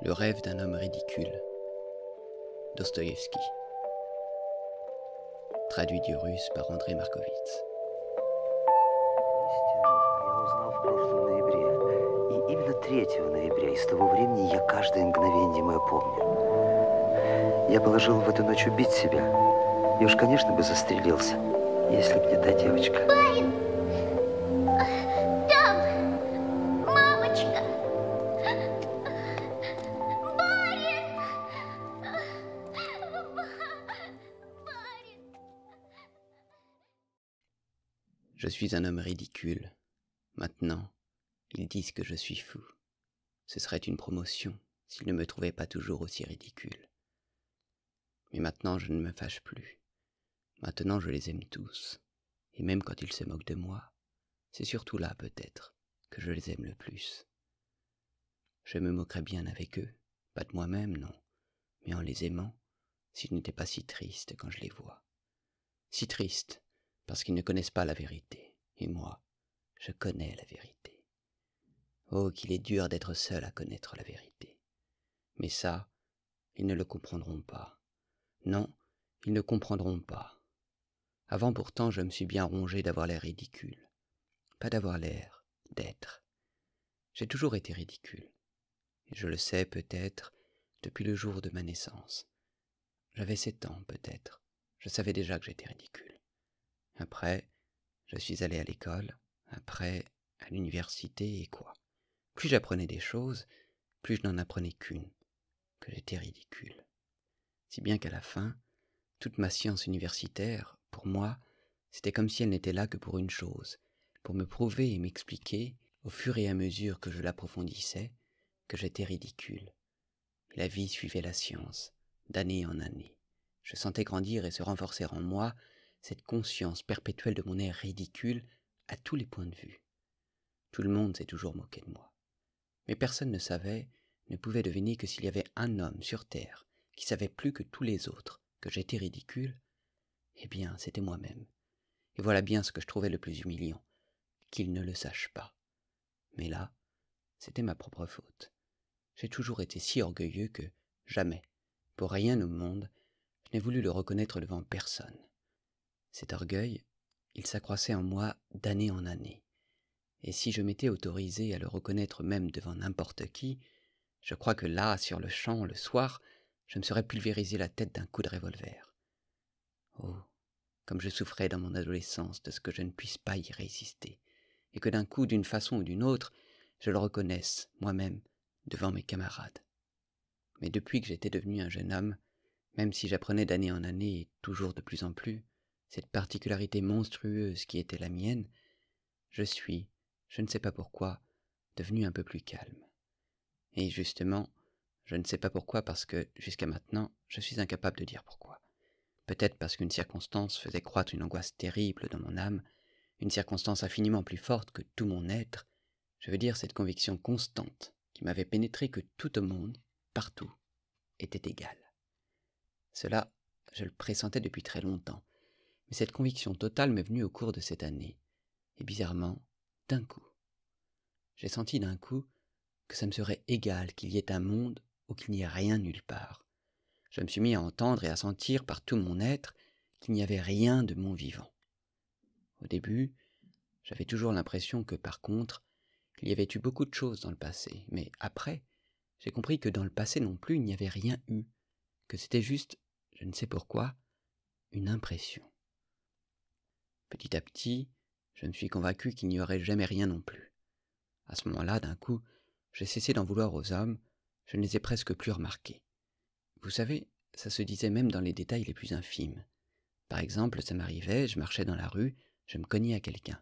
Le rêve d'un homme ridicule. Dostoïevski. Traduit du russe par André Markovitz. Я узнал в прошлом ноябре. И именно 3 ноября. И с того времени я каждое мгновение мое помню. Я положил в эту ночь убить себя. И уж, конечно, бы застрелился, если б не та девочка. Барин! Там! Мамочка! Барин! Барин! Je suis un homme ridicule. Maintenant, ils disent que je suis fou. Ce serait une promotion s'ils ne me trouvaient pas toujours aussi ridicule. Mais maintenant je ne me fâche plus. Maintenant je les aime tous. Et même quand ils se moquent de moi, c'est surtout là peut-être que je les aime le plus. Je me moquerais bien avec eux, pas de moi-même, non, mais en les aimant, s'ils n'étaient pas si tristes quand je les vois. Si tristes, parce qu'ils ne connaissent pas la vérité. Et moi, je connais la vérité. Oh, qu'il est dur d'être seul à connaître la vérité. Mais ça, ils ne le comprendront pas. Non, ils ne comprendront pas. Avant pourtant, je me suis bien rongé d'avoir l'air ridicule. Pas d'avoir l'air, d'être. J'ai toujours été ridicule. Et je le sais peut-être depuis le jour de ma naissance. J'avais 7 ans peut-être. Je savais déjà que j'étais ridicule. Après, je suis allé à l'école. Après, à l'université et quoi. Plus j'apprenais des choses, plus je n'en apprenais qu'une, que j'étais ridicule. Si bien qu'à la fin, toute ma science universitaire, pour moi, c'était comme si elle n'était là que pour une chose, pour me prouver et m'expliquer, au fur et à mesure que je l'approfondissais, que j'étais ridicule. Et la vie suivait la science, d'année en année. Je sentais grandir et se renforcer en moi cette conscience perpétuelle de mon air ridicule à tous les points de vue. Tout le monde s'est toujours moqué de moi. Mais personne ne savait, ne pouvait deviner que s'il y avait un homme sur terre qui savait plus que tous les autres que j'étais ridicule, eh bien, c'était moi-même. Et voilà bien ce que je trouvais le plus humiliant, qu'il ne le sache pas. Mais là, c'était ma propre faute. J'ai toujours été si orgueilleux que, jamais, pour rien au monde, je n'ai voulu le reconnaître devant personne. Cet orgueil, il s'accroissait en moi d'année en année. Et si je m'étais autorisé à le reconnaître même devant n'importe qui, je crois que là, sur le champ, le soir, je me serais pulvérisé la tête d'un coup de revolver. Oh, comme je souffrais dans mon adolescence de ce que je ne puisse pas y résister, et que d'un coup, d'une façon ou d'une autre, je le reconnaisse, moi-même, devant mes camarades. Mais depuis que j'étais devenu un jeune homme, même si j'apprenais d'année en année et toujours de plus en plus, cette particularité monstrueuse qui était la mienne, je suis, je ne sais pas pourquoi, devenu un peu plus calme. Et justement, je ne sais pas pourquoi parce que, jusqu'à maintenant, je suis incapable de dire pourquoi. Peut-être parce qu'une circonstance faisait croître une angoisse terrible dans mon âme, une circonstance infiniment plus forte que tout mon être, je veux dire cette conviction constante qui m'avait pénétré que tout au monde, partout, était égal. Cela, je le pressentais depuis très longtemps, mais cette conviction totale m'est venue au cours de cette année, et bizarrement, d'un coup. J'ai senti d'un coup que ça me serait égal qu'il y ait un monde ou qu'il n'y ait rien nulle part. Je me suis mis à entendre et à sentir par tout mon être qu'il n'y avait rien de mon vivant. Au début, j'avais toujours l'impression que, par contre, il y avait eu beaucoup de choses dans le passé, mais après, j'ai compris que dans le passé non plus, il n'y avait rien eu, que c'était juste, je ne sais pourquoi, une impression. Petit à petit, je me suis convaincu qu'il n'y aurait jamais rien non plus. À ce moment-là, d'un coup, j'ai cessé d'en vouloir aux hommes, je ne les ai presque plus remarqués. Vous savez, ça se disait même dans les détails les plus infimes. Par exemple, ça m'arrivait, je marchais dans la rue, je me cognais à quelqu'un.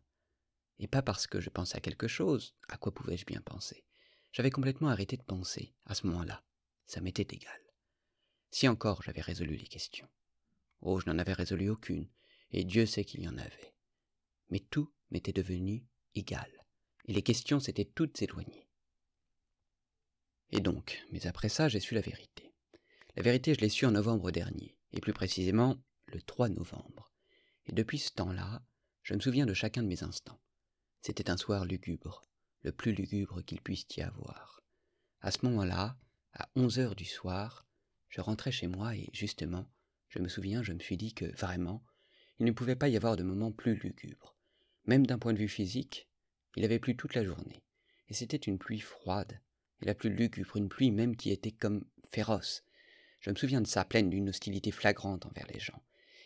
Et pas parce que je pensais à quelque chose, à quoi pouvais-je bien penser. J'avais complètement arrêté de penser, à ce moment-là. Ça m'était égal. Si encore j'avais résolu les questions. Oh, je n'en avais résolu aucune, et Dieu sait qu'il y en avait. Mais tout m'était devenu égal, et les questions s'étaient toutes éloignées. Et donc, mais après ça, j'ai su la vérité. La vérité, je l'ai su en novembre dernier, et plus précisément, le 3 novembre. Et depuis ce temps-là, je me souviens de chacun de mes instants. C'était un soir lugubre, le plus lugubre qu'il puisse y avoir. À ce moment-là, À 11 heures du soir, je rentrais chez moi et, justement, je me souviens, je me suis dit que, vraiment, il ne pouvait pas y avoir de moment plus lugubre. Même d'un point de vue physique, il avait plu toute la journée. Et c'était une pluie froide, et la plus lugubre, une pluie même qui était comme féroce. Je me souviens de ça, pleine d'une hostilité flagrante envers les gens.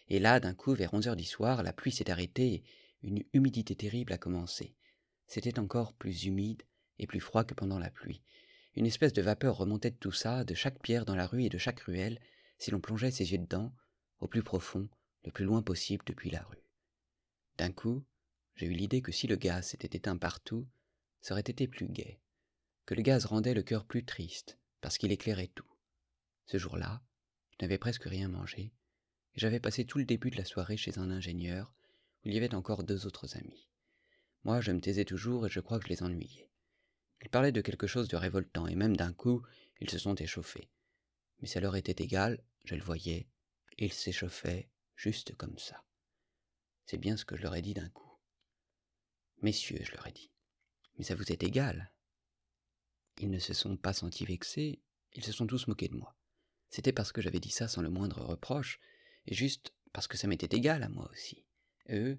Et là, d'un coup, vers 11 heures du soir, la pluie s'est arrêtée et une humidité terrible a commencé. C'était encore plus humide et plus froid que pendant la pluie. Une espèce de vapeur remontait de tout ça, de chaque pierre dans la rue et de chaque ruelle, si l'on plongeait ses yeux dedans, au plus profond, le plus loin possible depuis la rue. D'un coup, j'ai eu l'idée que si le gaz s'était éteint partout, ça aurait été plus gai, que le gaz rendait le cœur plus triste, parce qu'il éclairait tout. Ce jour-là, je n'avais presque rien mangé, et j'avais passé tout le début de la soirée chez un ingénieur, où il y avait encore 2 autres amis. Moi, je me taisais toujours et je crois que je les ennuyais. Ils parlaient de quelque chose de révoltant, et même d'un coup, ils se sont échauffés. Mais ça leur était égal, je le voyais, et ils s'échauffaient juste comme ça. C'est bien ce que je leur ai dit d'un coup. Messieurs, je leur ai dit, mais ça vous est égal. Ils ne se sont pas sentis vexés, ils se sont tous moqués de moi. C'était parce que j'avais dit ça sans le moindre reproche, et juste parce que ça m'était égal à moi aussi. Eux,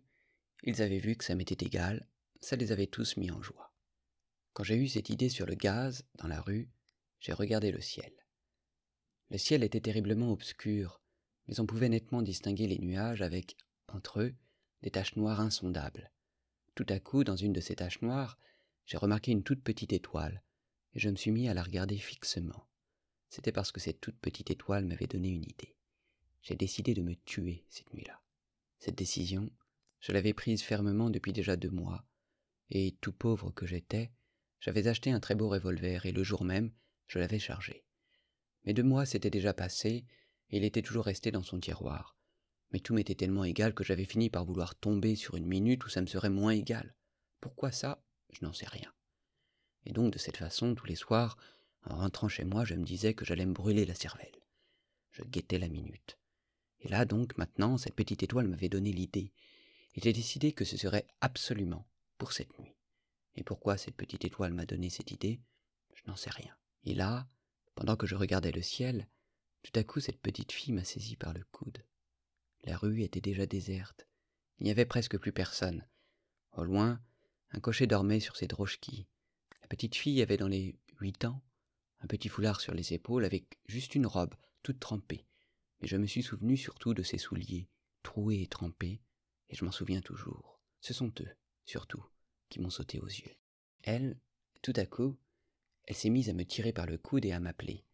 ils avaient vu que ça m'était égal, ça les avait tous mis en joie. Quand j'ai eu cette idée sur le gaz, dans la rue, j'ai regardé le ciel. Le ciel était terriblement obscur, mais on pouvait nettement distinguer les nuages avec, entre eux, des taches noires insondables. Tout à coup, dans une de ces taches noires, j'ai remarqué une toute petite étoile, et je me suis mis à la regarder fixement. C'était parce que cette toute petite étoile m'avait donné une idée. J'ai décidé de me tuer cette nuit-là. Cette décision, je l'avais prise fermement depuis déjà 2 mois, et, tout pauvre que j'étais, j'avais acheté un très beau revolver, et le jour même, je l'avais chargé. Mais 2 mois s'étaient déjà passés, et il était toujours resté dans son tiroir. Mais tout m'était tellement égal que j'avais fini par vouloir tomber sur une minute où ça me serait moins égal. Pourquoi ça? Je n'en sais rien. Et donc, de cette façon, tous les soirs, en rentrant chez moi, je me disais que j'allais me brûler la cervelle. Je guettais la minute. Et là, donc, maintenant, cette petite étoile m'avait donné l'idée. Et j'ai décidé que ce serait absolument pour cette nuit. Et pourquoi cette petite étoile m'a donné cette idée? Je n'en sais rien. Et là, pendant que je regardais le ciel, tout à coup, cette petite fille m'a saisi par le coude. La rue était déjà déserte. Il n'y avait presque plus personne. Au loin, un cocher dormait sur ses droschkis. La petite fille avait dans les 8 ans, un petit foulard sur les épaules avec juste une robe, toute trempée. Mais je me suis souvenu surtout de ses souliers, troués et trempés, et je m'en souviens toujours. Ce sont eux, surtout, qui m'ont sauté aux yeux. Elle, tout à coup, elle s'est mise à me tirer par le coude et à m'appeler.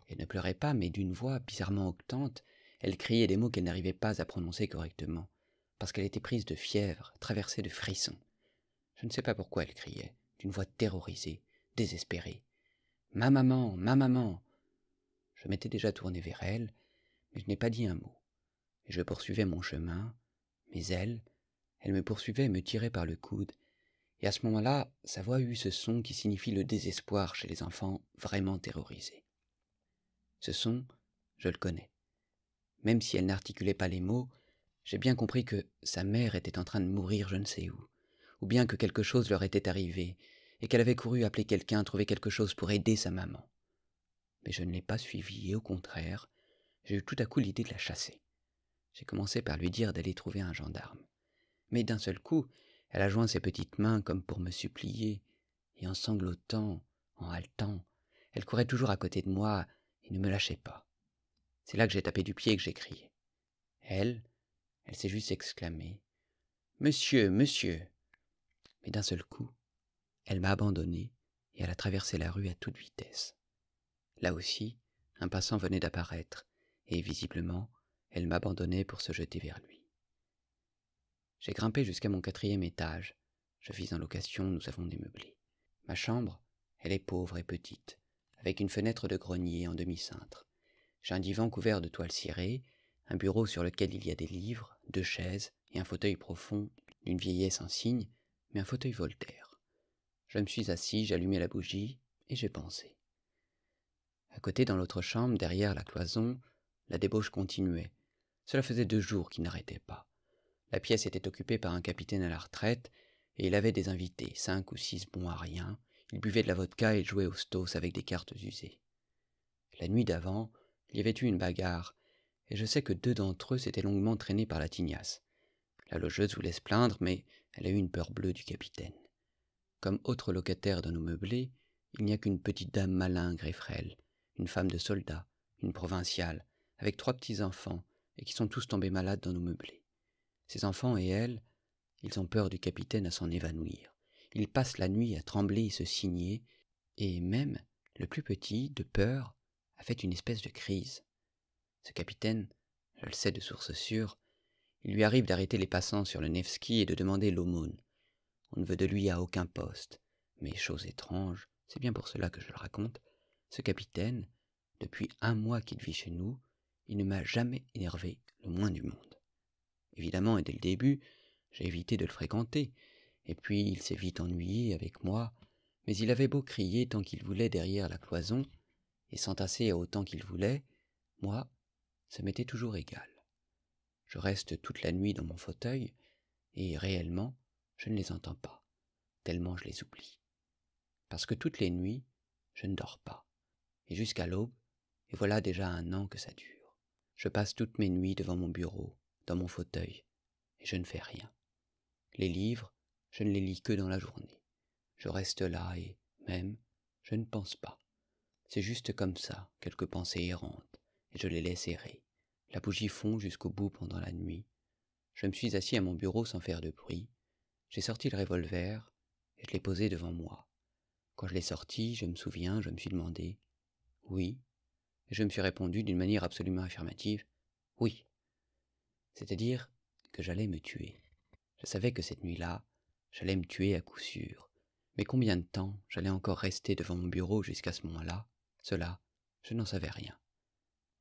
Elle ne pleurait pas, mais d'une voix bizarrement octante, elle criait des mots qu'elle n'arrivait pas à prononcer correctement, parce qu'elle était prise de fièvre, traversée de frissons. Je ne sais pas pourquoi elle criait, d'une voix terrorisée, désespérée. « Ma maman, ma maman !» Je m'étais déjà tourné vers elle, mais je n'ai pas dit un mot. Et je poursuivais mon chemin, mais elle me poursuivait et me tirait par le coude, et à ce moment-là, sa voix eut ce son qui signifie le désespoir chez les enfants vraiment terrorisés. Ce son, je le connais. Même si elle n'articulait pas les mots, j'ai bien compris que sa mère était en train de mourir je ne sais où, ou bien que quelque chose leur était arrivé, et qu'elle avait couru appeler quelqu'un, trouver quelque chose pour aider sa maman. Mais je ne l'ai pas suivie, et au contraire, j'ai eu tout à coup l'idée de la chasser. J'ai commencé par lui dire d'aller trouver un gendarme. Mais d'un seul coup, elle a joint ses petites mains comme pour me supplier, et en sanglotant, en haletant, elle courait toujours à côté de moi et ne me lâchait pas. C'est là que j'ai tapé du pied et que j'ai crié. Elle s'est juste exclamée « Monsieur, monsieur !» Mais d'un seul coup, elle m'a abandonné et elle a traversé la rue à toute vitesse. Là aussi, un passant venait d'apparaître, et visiblement, elle m'abandonnait pour se jeter vers lui. J'ai grimpé jusqu'à mon 4e étage. Je vis en location, nous avons des meublés. Ma chambre, elle est pauvre et petite, avec une fenêtre de grenier en demi-cintre. J'ai un divan couvert de toile cirée, un bureau sur lequel il y a des livres, 2 chaises et un fauteuil profond, d'une vieillesse insigne, mais un fauteuil Voltaire. Je me suis assis, j'ai allumé la bougie, et j'ai pensé. À côté, dans l'autre chambre, derrière la cloison, la débauche continuait. Cela faisait 2 jours qu'il n'arrêtait pas. La pièce était occupée par un capitaine à la retraite, et il avait des invités, 5 ou 6 bons à rien. Il buvait de la vodka et jouait au stos avec des cartes usées. La nuit d'avant, il y avait eu une bagarre, et je sais que 2 d'entre eux s'étaient longuement traînés par la tignasse. La logeuse voulait se plaindre, mais elle a eu une peur bleue du capitaine. Comme autre locataire dans nos meublés, il n'y a qu'une petite dame malingre et frêle, une femme de soldat, une provinciale, avec 3 petits-enfants, et qui sont tous tombés malades dans nos meublés. Ces enfants et elle, ils ont peur du capitaine à s'en évanouir. Ils passent la nuit à trembler et se signer, et même, le plus petit, de peur, a fait une espèce de crise. Ce capitaine, je le sais de source sûre, il lui arrive d'arrêter les passants sur le Nevski et de demander l'aumône. On ne veut de lui à aucun poste. Mais chose étrange, c'est bien pour cela que je le raconte, ce capitaine, depuis 1 mois qu'il vit chez nous, il ne m'a jamais énervé le moins du monde. Évidemment, et dès le début, j'ai évité de le fréquenter, et puis il s'est vite ennuyé avec moi, mais il avait beau crier tant qu'il voulait derrière la cloison, et s'entasser autant qu'il voulait, moi, ça m'était toujours égal. Je reste toute la nuit dans mon fauteuil, et réellement, je ne les entends pas, tellement je les oublie. Parce que toutes les nuits, je ne dors pas, et jusqu'à l'aube, et voilà déjà 1 an que ça dure. Je passe toutes mes nuits devant mon bureau, dans mon fauteuil, et je ne fais rien. Les livres, je ne les lis que dans la journée. Je reste là et, même, je ne pense pas. C'est juste comme ça, quelques pensées errantes, et je les laisse errer. La bougie fond jusqu'au bout pendant la nuit. Je me suis assis à mon bureau sans faire de bruit. J'ai sorti le revolver, et je l'ai posé devant moi. Quand je l'ai sorti, je me souviens, je me suis demandé « oui », et je me suis répondu d'une manière absolument affirmative « oui ». C'est-à-dire que j'allais me tuer. Je savais que cette nuit-là, j'allais me tuer à coup sûr. Mais combien de temps j'allais encore rester devant mon bureau jusqu'à ce moment-là, cela, je n'en savais rien.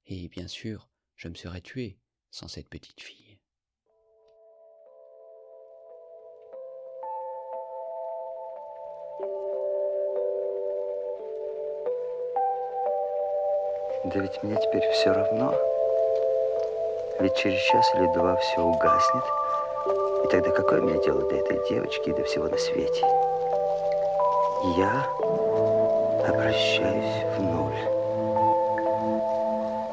Et bien sûr, je me serais tué sans cette petite fille. Да ведь мне теперь все равно. Ведь через час или 2 все угаснет. И тогда какое мне дело до этой девочки и до всего на свете? Я обращаюсь в нуль.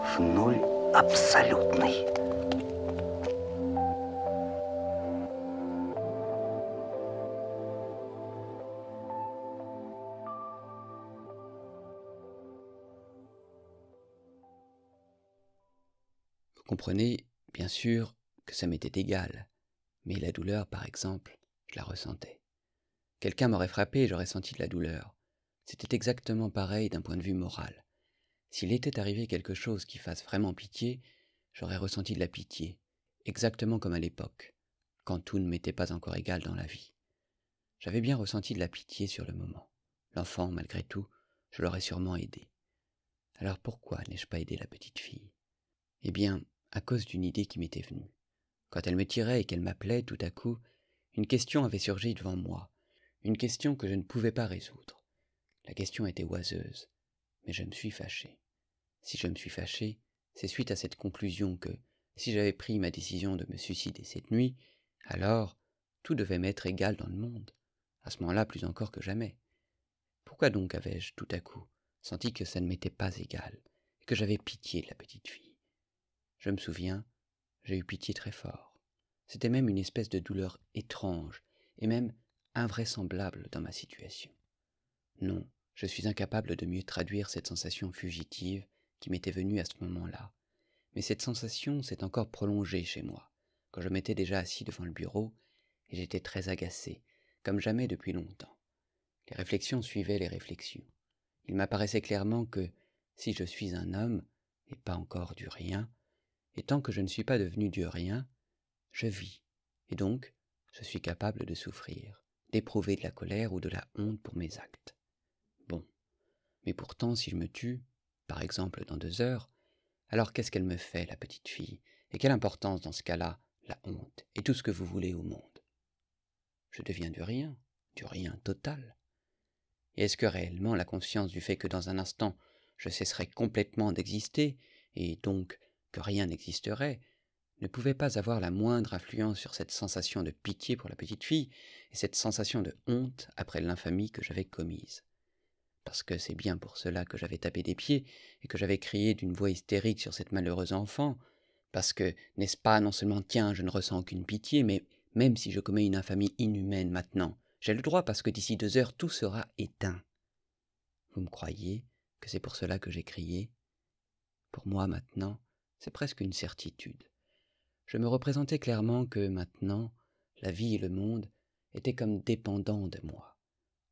В нуль абсолютный. Vous comprenez, bien sûr, que ça m'était égal, mais la douleur, par exemple, je la ressentais. Quelqu'un m'aurait frappé et j'aurais senti de la douleur. C'était exactement pareil d'un point de vue moral. S'il était arrivé quelque chose qui fasse vraiment pitié, j'aurais ressenti de la pitié, exactement comme à l'époque, quand tout ne m'était pas encore égal dans la vie. J'avais bien ressenti de la pitié sur le moment. L'enfant, malgré tout, je l'aurais sûrement aidé. Alors pourquoi n'ai-je pas aidé la petite fille? Eh bien, à cause d'une idée qui m'était venue. Quand elle me tirait et qu'elle m'appelait, tout à coup, une question avait surgi devant moi, une question que je ne pouvais pas résoudre. La question était oiseuse, mais je me suis fâché. Si je me suis fâché, c'est suite à cette conclusion que, si j'avais pris ma décision de me suicider cette nuit, alors tout devait m'être égal dans le monde, à ce moment-là plus encore que jamais. Pourquoi donc avais-je tout à coup senti que ça ne m'était pas égal, et que j'avais pitié de la petite fille? Je me souviens, j'ai eu pitié très fort. C'était même une espèce de douleur étrange, et même invraisemblable dans ma situation. Non, je suis incapable de mieux traduire cette sensation fugitive qui m'était venue à ce moment-là. Mais cette sensation s'est encore prolongée chez moi, quand je m'étais déjà assis devant le bureau, et j'étais très agacé, comme jamais depuis longtemps. Les réflexions suivaient les réflexions. Il m'apparaissait clairement que, si je suis un homme, et pas encore du rien, et tant que je ne suis pas devenu du rien, je vis, et donc je suis capable de souffrir, d'éprouver de la colère ou de la honte pour mes actes. Bon, mais pourtant si je me tue, par exemple dans 2 heures, alors qu'est-ce qu'elle me fait, la petite fille? Et quelle importance dans ce cas-là, la honte, et tout ce que vous voulez au monde? Je deviens du rien total. Et est-ce que réellement la conscience du fait que dans un instant je cesserais complètement d'exister, et donc que rien n'existerait, ne pouvait pas avoir la moindre influence sur cette sensation de pitié pour la petite fille, et cette sensation de honte après l'infamie que j'avais commise? parce que c'est bien pour cela que j'avais tapé des pieds et que j'avais crié d'une voix hystérique sur cette malheureuse enfant, parce que, n'est-ce pas, non seulement tiens, je ne ressens aucune pitié, mais même si je commets une infamie inhumaine maintenant, j'ai le droit parce que d'ici 2 heures tout sera éteint. Vous me croyez que c'est pour cela que j'ai crié? Pour moi maintenant, c'est presque une certitude. Je me représentais clairement que maintenant, la vie et le monde étaient comme dépendants de moi.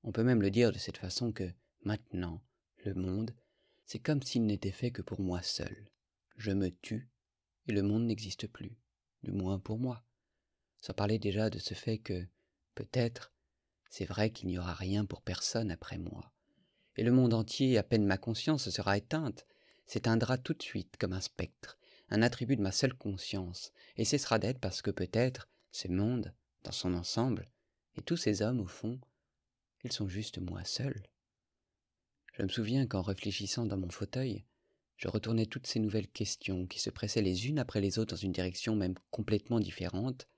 On peut même le dire de cette façon que, maintenant, le monde, c'est comme s'il n'était fait que pour moi seul. Je me tue, et le monde n'existe plus, du moins pour moi. Sans parler déjà de ce fait que, peut-être, c'est vrai qu'il n'y aura rien pour personne après moi. Et le monde entier, à peine ma conscience sera éteinte, s'éteindra tout de suite comme un spectre, un attribut de ma seule conscience, et cessera d'être parce que peut-être, ce monde, dans son ensemble, et tous ces hommes au fond, ils sont juste moi seul. Je me souviens qu'en réfléchissant dans mon fauteuil, je retournais toutes ces nouvelles questions qui se pressaient les unes après les autres dans une direction même complètement différente,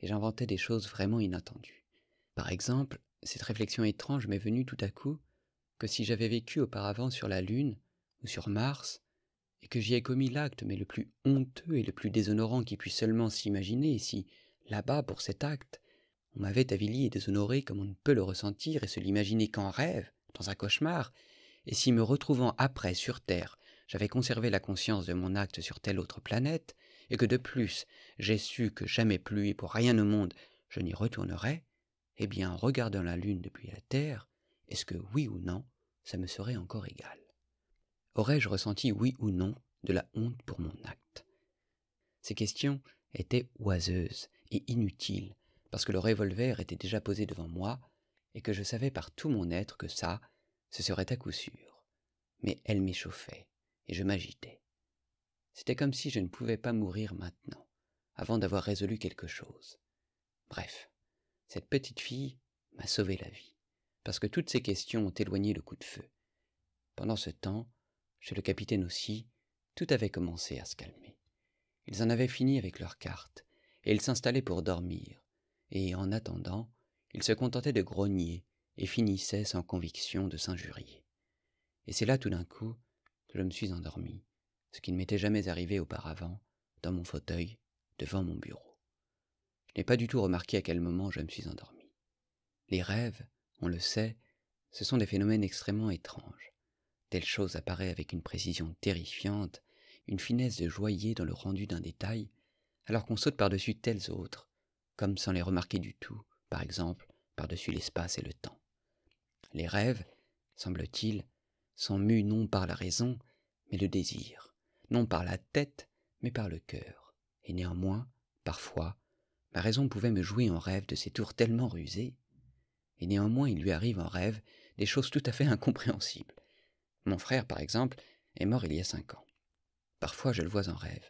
et j'inventais des choses vraiment inattendues. Par exemple, cette réflexion étrange m'est venue tout à coup que si j'avais vécu auparavant sur la Lune ou sur Mars, et que j'y ai commis l'acte mais le plus honteux et le plus déshonorant qui puisse seulement s'imaginer, et si, là-bas, pour cet acte, on m'avait avili et déshonoré comme on ne peut le ressentir et se l'imaginer qu'en rêve, dans un cauchemar, et si me retrouvant après sur Terre, j'avais conservé la conscience de mon acte sur telle autre planète, et que de plus j'ai su que jamais plus et pour rien au monde je n'y retournerais, eh bien en regardant la Lune depuis la Terre, est-ce que oui ou non, ça me serait encore égal? Aurais-je ressenti oui ou non de la honte pour mon acte? Ces questions étaient oiseuses et inutiles, parce que le revolver était déjà posé devant moi, et que je savais par tout mon être que ça, ce serait à coup sûr. Mais elles m'échauffaient, et je m'agitais. C'était comme si je ne pouvais pas mourir maintenant, avant d'avoir résolu quelque chose. Bref, cette petite fille m'a sauvé la vie, parce que toutes ces questions ont éloigné le coup de feu. Pendant ce temps, chez le capitaine aussi, tout avait commencé à se calmer. Ils en avaient fini avec leurs cartes, et ils s'installaient pour dormir, et en attendant, ils se contentaient de grogner et finissaient sans conviction de s'injurier. Et c'est là tout d'un coup que je me suis endormi, ce qui ne m'était jamais arrivé auparavant, dans mon fauteuil, devant mon bureau. Je n'ai pas du tout remarqué à quel moment je me suis endormi. Les rêves, on le sait, ce sont des phénomènes extrêmement étranges. Telle chose apparaît avec une précision terrifiante, une finesse de joaillier dans le rendu d'un détail, alors qu'on saute par-dessus telles autres, comme sans les remarquer du tout, par exemple, par-dessus l'espace et le temps. Les rêves, semble-t-il, sont mus non par la raison, mais le désir, non par la tête, mais par le cœur. Et néanmoins, parfois, ma raison pouvait me jouer en rêve de ces tours tellement rusés, et néanmoins il lui arrive en rêve des choses tout à fait incompréhensibles. Mon frère, par exemple, est mort il y a 5 ans. Parfois je le vois en rêve.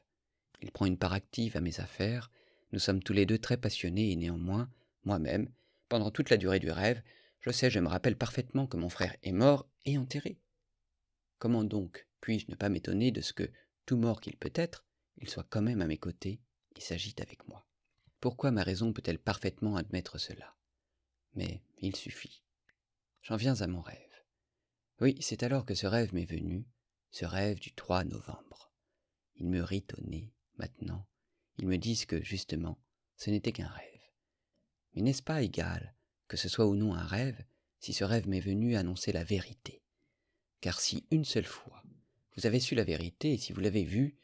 Il prend une part active à mes affaires, nous sommes tous les deux très passionnés et néanmoins, moi-même, pendant toute la durée du rêve, je me rappelle parfaitement que mon frère est mort et enterré. Comment donc puis-je ne pas m'étonner de ce que, tout mort qu'il peut être, il soit quand même à mes côtés et s'agite avec moi? Pourquoi ma raison peut-elle parfaitement admettre cela? Mais il suffit. J'en viens à mon rêve. Oui, c'est alors que ce rêve m'est venu, ce rêve du 3 novembre. Ils me rient au nez, maintenant. Ils me disent que, justement, ce n'était qu'un rêve. Mais n'est-ce pas égal, que ce soit ou non un rêve, si ce rêve m'est venu annoncer la vérité? Car si une seule fois, vous avez su la vérité, et si vous l'avez vue,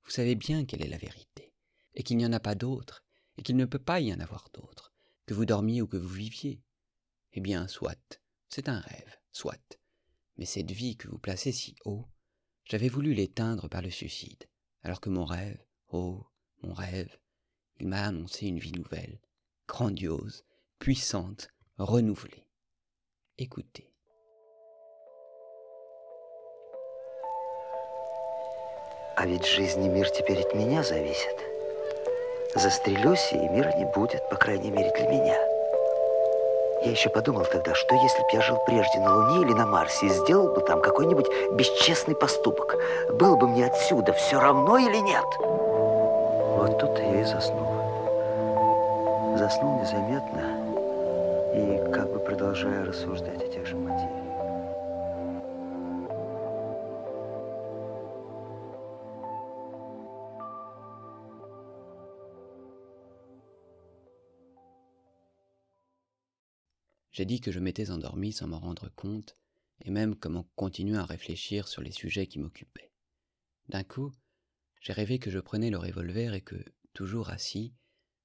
vous savez bien quelle est la vérité, et qu'il n'y en a pas d'autre, et qu'il ne peut pas y en avoir d'autre, que vous dormiez ou que vous viviez. Eh bien, soit, c'est un rêve, soit. Mais cette vie que vous placez si haut, j'avais voulu l'éteindre par le suicide, alors que mon rêve, oh, mon rêve, il m'a annoncé une vie nouvelle, grandiose, puissante, renouvelée. Écoutez. А ведь жизнь и мир теперь от меня зависят. Застрелюсь, и мира не будет, по крайней мере, для меня. Я еще подумал тогда, что если б я жил прежде на Луне или на Марсе и сделал бы там какой-нибудь бесчестный поступок, было бы мне отсюда все равно или нет? Вот тут я и заснул. Заснул незаметно и как бы продолжая рассуждать о тех же материях. J'ai dit que je m'étais endormi sans m'en rendre compte, et même comment continuer à réfléchir sur les sujets qui m'occupaient. D'un coup, j'ai rêvé que je prenais le revolver et que, toujours assis,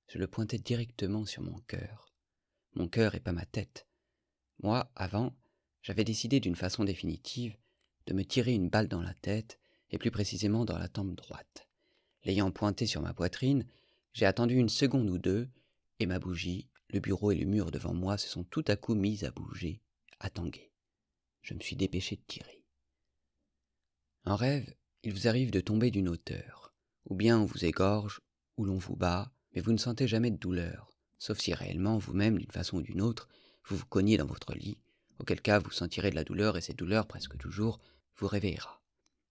je le pointais directement sur mon cœur. Mon cœur et pas ma tête. Moi, avant, j'avais décidé d'une façon définitive de me tirer une balle dans la tête, et plus précisément dans la tempe droite. L'ayant pointé sur ma poitrine, j'ai attendu une seconde ou deux, et ma bougie, le bureau et le mur devant moi se sont tout à coup mis à bouger, à tanguer. Je me suis dépêché de tirer. En rêve, il vous arrive de tomber d'une hauteur, ou bien on vous égorge, ou l'on vous bat, mais vous ne sentez jamais de douleur, sauf si réellement, vous-même, d'une façon ou d'une autre, vous vous cognez dans votre lit, auquel cas vous sentirez de la douleur et cette douleur, presque toujours, vous réveillera.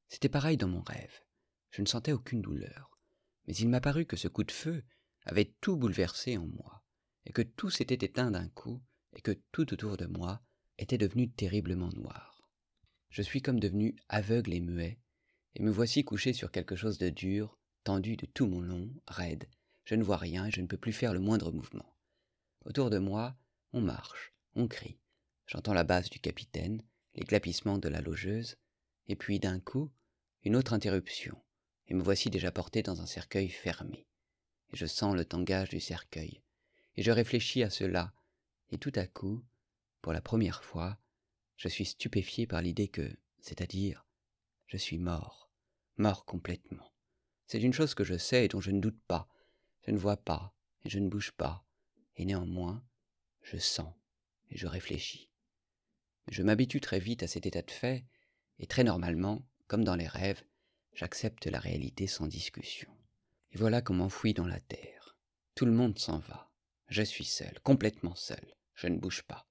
C'était pareil dans mon rêve. Je ne sentais aucune douleur, mais il m'a paru que ce coup de feu avait tout bouleversé en moi, et que tout s'était éteint d'un coup, et que tout autour de moi était devenu terriblement noir. Je suis comme devenu aveugle et muet, et me voici couché sur quelque chose de dur, tendu de tout mon long, raide. Je ne vois rien et je ne peux plus faire le moindre mouvement. Autour de moi, on marche, on crie. J'entends la basse du capitaine, les glapissements de la logeuse, et puis d'un coup, une autre interruption, et me voici déjà porté dans un cercueil fermé. Et je sens le tangage du cercueil, et je réfléchis à cela, et tout à coup, pour la première fois, je suis stupéfié par l'idée que, c'est-à-dire, je suis mort, mort complètement. C'est une chose que je sais et dont je ne doute pas. Je ne vois pas, et je ne bouge pas, et néanmoins, je sens, et je réfléchis. Mais je m'habitue très vite à cet état de fait, et très normalement, comme dans les rêves, j'accepte la réalité sans discussion. Et voilà qu'on m'enfouit dans la terre. Tout le monde s'en va. Je suis seul, complètement seul. Je ne bouge pas.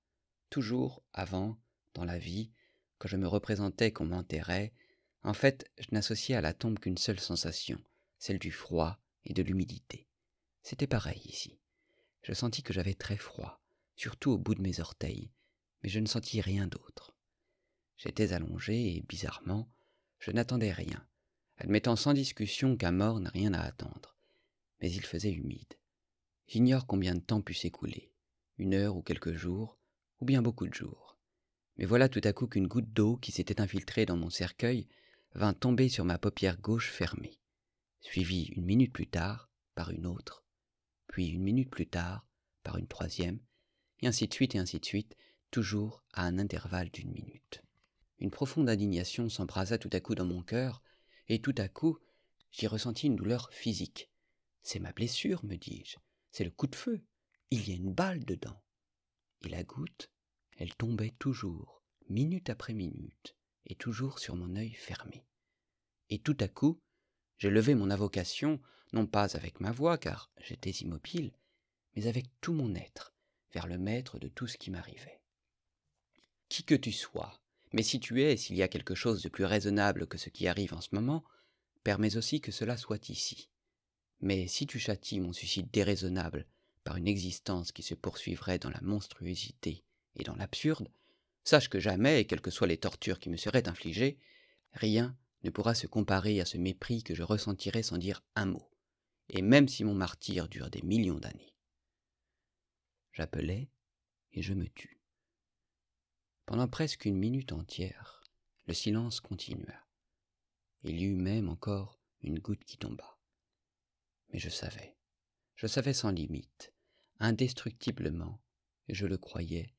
Toujours, avant, dans la vie, quand je me représentais qu'on m'enterrait, en fait, je n'associais à la tombe qu'une seule sensation, celle du froid et de l'humidité. C'était pareil ici. Je sentis que j'avais très froid, surtout au bout de mes orteils, mais je ne sentis rien d'autre. J'étais allongé et, bizarrement, je n'attendais rien, admettant sans discussion qu'un mort n'a rien à attendre. Mais il faisait humide. J'ignore combien de temps put s'écouler, 1 heure ou quelques jours, ou bien beaucoup de jours. Mais voilà tout à coup qu'une goutte d'eau qui s'était infiltrée dans mon cercueil vint tomber sur ma paupière gauche fermée, suivie 1 minute plus tard par une autre, puis 1 minute plus tard par une troisième, et ainsi de suite, toujours à un intervalle d'1 minute. Une profonde indignation s'embrasa tout à coup dans mon cœur, et tout à coup, j'y ressentis une douleur physique. « C'est ma blessure, me dis-je, c'est le coup de feu, il y a une balle dedans. » Et la goutte, elle tombait toujours, minute après minute, et toujours sur mon œil fermé. Et tout à coup, j'ai levé mon invocation, non pas avec ma voix, car j'étais immobile, mais avec tout mon être, vers le maître de tout ce qui m'arrivait. Qui que tu sois, mais si tu es, s'il y a quelque chose de plus raisonnable que ce qui arrive en ce moment, permets aussi que cela soit ici. Mais si tu châties mon suicide déraisonnable par une existence qui se poursuivrait dans la monstruosité et dans l'absurde, sache que jamais, et quelles que soient les tortures qui me seraient infligées, rien ne pourra se comparer à ce mépris que je ressentirai sans dire un mot, et même si mon martyre dure des millions d'années. J'appelais et je me tus. Pendant presque 1 minute entière, le silence continua. Il y eut même encore une goutte qui tomba. Mais je savais sans limite, indestructiblement, et je le croyais,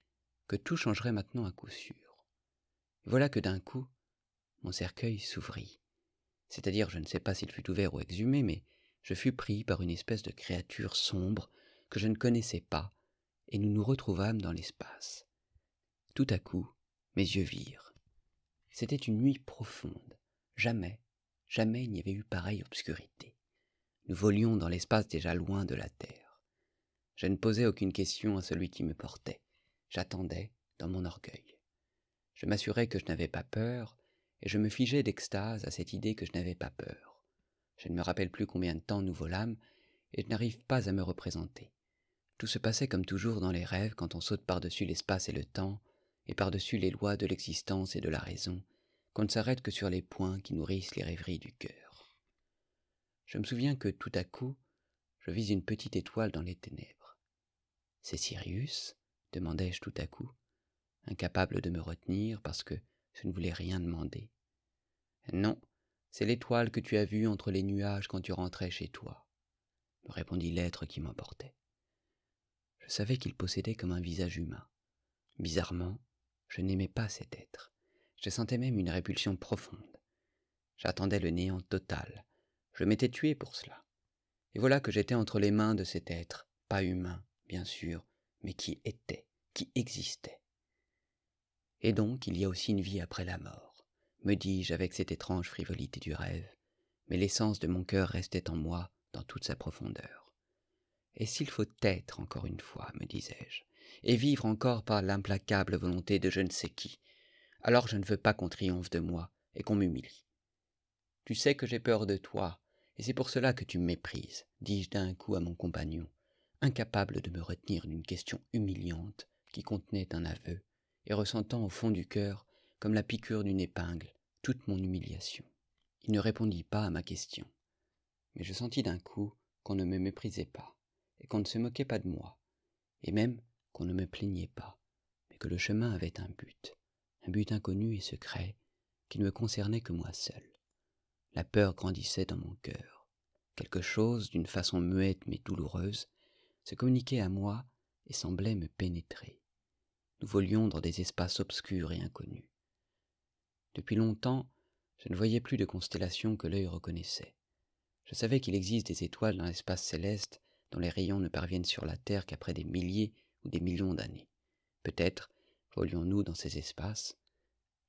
que tout changerait maintenant à coup sûr. Et voilà que d'un coup, mon cercueil s'ouvrit. C'est-à-dire, je ne sais pas s'il fut ouvert ou exhumé, mais je fus pris par une espèce de créature sombre que je ne connaissais pas, et nous nous retrouvâmes dans l'espace. Tout à coup, mes yeux virent. C'était une nuit profonde. Jamais il n'y avait eu pareille obscurité. Nous volions dans l'espace déjà loin de la terre. Je ne posais aucune question à celui qui me portait. J'attendais dans mon orgueil. Je m'assurais que je n'avais pas peur, et je me figeais d'extase à cette idée que je n'avais pas peur. Je ne me rappelle plus combien de temps nous volâmes, et je n'arrive pas à me représenter. Tout se passait comme toujours dans les rêves quand on saute par-dessus l'espace et le temps, et par-dessus les lois de l'existence et de la raison, qu'on ne s'arrête que sur les points qui nourrissent les rêveries du cœur. Je me souviens que tout à coup, je vis une petite étoile dans les ténèbres. C'est Sirius, demandai-je tout à coup, incapable de me retenir parce que je ne voulais rien demander. Non, c'est l'étoile que tu as vue entre les nuages quand tu rentrais chez toi, me répondit l'être qui m'emportait. Je savais qu'il possédait comme un visage humain. Bizarrement, je n'aimais pas cet être. Je sentais même une répulsion profonde. J'attendais le néant total. Je m'étais tué pour cela. Et voilà que j'étais entre les mains de cet être, pas humain, bien sûr, mais qui était, qui existait. Et donc, il y a aussi une vie après la mort, me dis-je avec cette étrange frivolité du rêve, mais l'essence de mon cœur restait en moi dans toute sa profondeur. Et s'il faut être encore une fois, me disais-je, et vivre encore par l'implacable volonté de je ne sais qui, alors je ne veux pas qu'on triomphe de moi et qu'on m'humilie. Tu sais que j'ai peur de toi, et c'est pour cela que tu me méprises, dis-je d'un coup à mon compagnon, incapable de me retenir d'une question humiliante qui contenait un aveu, et ressentant au fond du cœur, comme la piqûre d'une épingle, toute mon humiliation. Il ne répondit pas à ma question, mais je sentis d'un coup qu'on ne me méprisait pas, et qu'on ne se moquait pas de moi, et même qu'on ne me plaignait pas, mais que le chemin avait un but inconnu et secret, qui ne me concernait que moi seul. La peur grandissait dans mon cœur. Quelque chose, d'une façon muette mais douloureuse, se communiquait à moi et semblait me pénétrer. Nous volions dans des espaces obscurs et inconnus. Depuis longtemps, je ne voyais plus de constellations que l'œil reconnaissait. Je savais qu'il existe des étoiles dans l'espace céleste dont les rayons ne parviennent sur la Terre qu'après des milliers ou des millions d'années. Peut-être volions-nous dans ces espaces.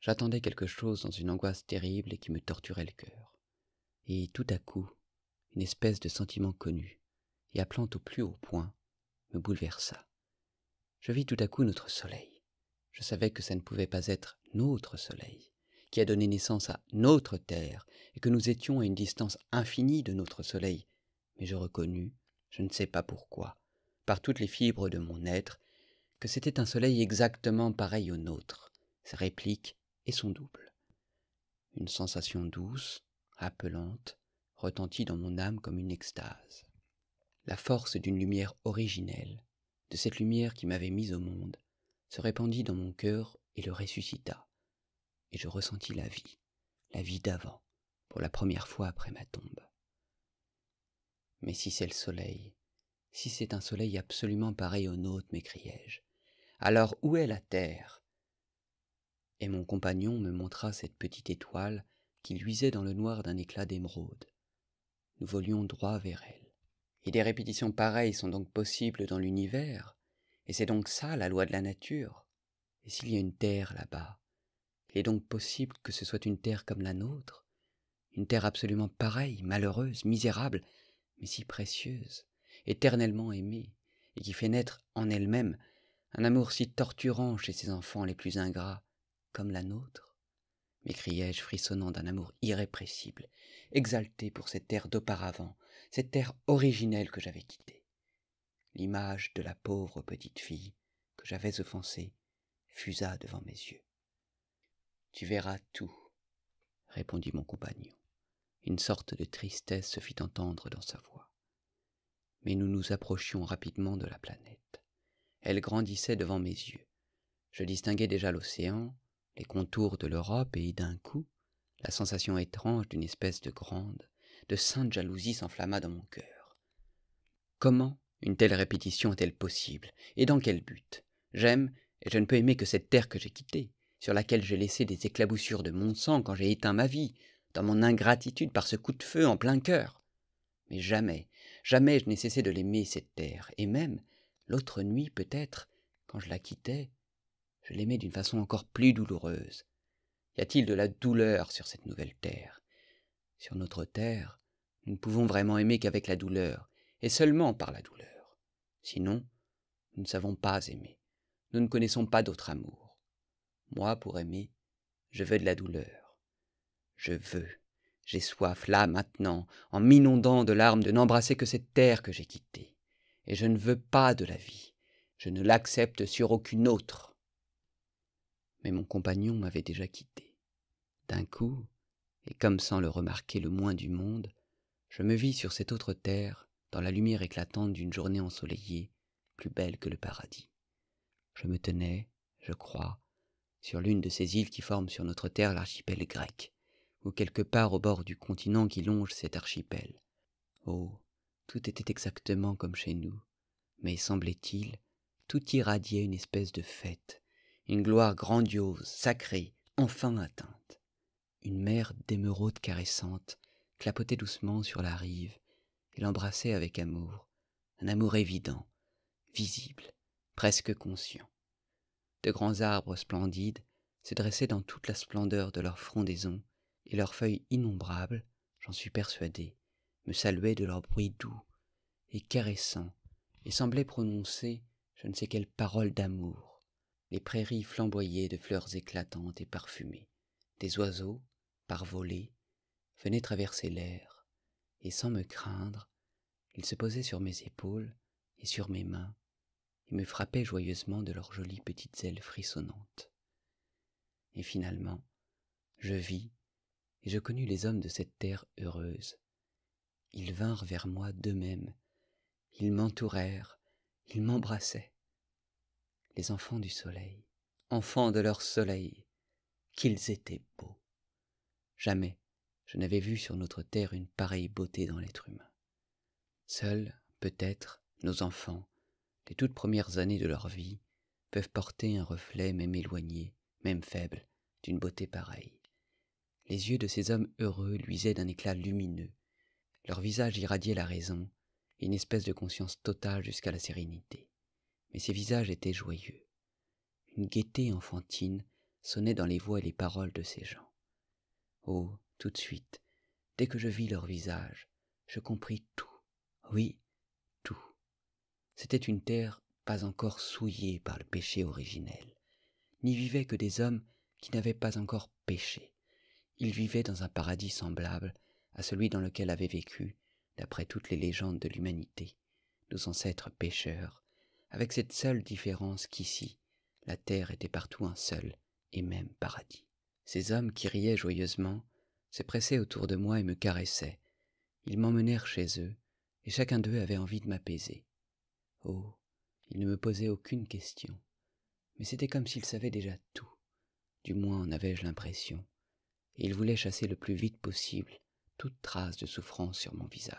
J'attendais quelque chose dans une angoisse terrible et qui me torturait le cœur. Et tout à coup, une espèce de sentiment connu, et appelant au plus haut point, me bouleversa. Je vis tout à coup notre soleil. Je savais que ça ne pouvait pas être notre soleil, qui a donné naissance à notre Terre, et que nous étions à une distance infinie de notre soleil. Mais je reconnus, je ne sais pas pourquoi, par toutes les fibres de mon être, que c'était un soleil exactement pareil au nôtre, sa réplique et son double. Une sensation douce, appelante, retentit dans mon âme comme une extase. La force d'une lumière originelle, de cette lumière qui m'avait mis au monde, se répandit dans mon cœur et le ressuscita, et je ressentis la vie d'avant, pour la première fois après ma tombe. Mais si c'est le soleil, si c'est un soleil absolument pareil au nôtre, m'écriai-je, alors où est la terre ? Et mon compagnon me montra cette petite étoile qui luisait dans le noir d'un éclat d'émeraude. Nous volions droit vers elle. Et des répétitions pareilles sont donc possibles dans l'univers, et c'est donc ça la loi de la nature. Et s'il y a une terre là-bas, il est donc possible que ce soit une terre comme la nôtre, une terre absolument pareille, malheureuse, misérable, mais si précieuse, éternellement aimée, et qui fait naître en elle-même un amour si torturant chez ses enfants les plus ingrats, comme la nôtre, m'écriai-je frissonnant d'un amour irrépressible, exalté pour cette terre d'auparavant, cette terre originelle que j'avais quittée. L'image de la pauvre petite fille que j'avais offensée fusa devant mes yeux. « Tu verras tout, » répondit mon compagnon. Une sorte de tristesse se fit entendre dans sa voix. Mais nous nous approchions rapidement de la planète. Elle grandissait devant mes yeux. Je distinguais déjà l'océan, les contours de l'Europe, et d'un coup, la sensation étrange d'une espèce de grande, de sainte jalousie s'enflamma dans mon cœur. Comment une telle répétition est-elle possible, et dans quel but ? J'aime, et je ne peux aimer que cette terre que j'ai quittée, sur laquelle j'ai laissé des éclaboussures de mon sang quand j'ai éteint ma vie, dans mon ingratitude par ce coup de feu en plein cœur. Mais jamais, jamais je n'ai cessé de l'aimer, cette terre, et même, l'autre nuit peut-être, quand je la quittais, je l'aimais d'une façon encore plus douloureuse. Y a-t-il de la douleur sur cette nouvelle terre ? Sur notre terre, nous ne pouvons vraiment aimer qu'avec la douleur, et seulement par la douleur. Sinon, nous ne savons pas aimer. Nous ne connaissons pas d'autre amour. Moi, pour aimer, je veux de la douleur. Je veux. J'ai soif, là, maintenant, en m'inondant de larmes, de n'embrasser que cette terre que j'ai quittée. Et je ne veux pas de la vie. Je ne l'accepte sur aucune autre. Mais mon compagnon m'avait déjà quitté. D'un coup, et comme sans le remarquer le moins du monde, je me vis sur cette autre terre, dans la lumière éclatante d'une journée ensoleillée, plus belle que le paradis. Je me tenais, je crois, sur l'une de ces îles qui forment sur notre terre l'archipel grec, ou quelque part au bord du continent qui longe cet archipel. Oh, tout était exactement comme chez nous, mais semblait-il, tout irradiait une espèce de fête, une gloire grandiose, sacrée, enfin atteinte. Une mer d'émeraude caressante clapotait doucement sur la rive et l'embrassait avec amour, un amour évident, visible, presque conscient. De grands arbres splendides se dressaient dans toute la splendeur de leur frondaison, et leurs feuilles innombrables, j'en suis persuadé, me saluaient de leur bruit doux et caressant, et semblaient prononcer je ne sais quelle parole d'amour. Les prairies flamboyaient de fleurs éclatantes et parfumées. Des oiseaux, par volées, venaient traverser l'air, et sans me craindre, ils se posaient sur mes épaules et sur mes mains, et me frappaient joyeusement de leurs jolies petites ailes frissonnantes. Et finalement, je vis et je connus les hommes de cette terre heureuse. Ils vinrent vers moi d'eux-mêmes, ils m'entourèrent, ils m'embrassaient. Les enfants du soleil, enfants de leur soleil, qu'ils étaient beaux. Jamais je n'avais vu sur notre terre une pareille beauté dans l'être humain. Seuls, peut-être, nos enfants, les toutes premières années de leur vie, peuvent porter un reflet même éloigné, même faible, d'une beauté pareille. Les yeux de ces hommes heureux luisaient d'un éclat lumineux, leur visage irradiait la raison et une espèce de conscience totale jusqu'à la sérénité. Mais ces visages étaient joyeux. Une gaieté enfantine sonnait dans les voix et les paroles de ces gens. Oh, tout de suite, dès que je vis leur visage, je compris tout. Oui, tout. C'était une terre pas encore souillée par le péché originel. N'y vivaient que des hommes qui n'avaient pas encore péché. Ils vivaient dans un paradis semblable à celui dans lequel avaient vécu, d'après toutes les légendes de l'humanité, nos ancêtres pécheurs, avec cette seule différence qu'ici, la terre était partout un seul et même paradis. Ces hommes qui riaient joyeusement se pressaient autour de moi et me caressaient. Ils m'emmenèrent chez eux, et chacun d'eux avait envie de m'apaiser. Oh, ils ne me posaient aucune question, mais c'était comme s'ils savaient déjà tout, du moins en avais-je l'impression, et ils voulaient chasser le plus vite possible toute trace de souffrance sur mon visage.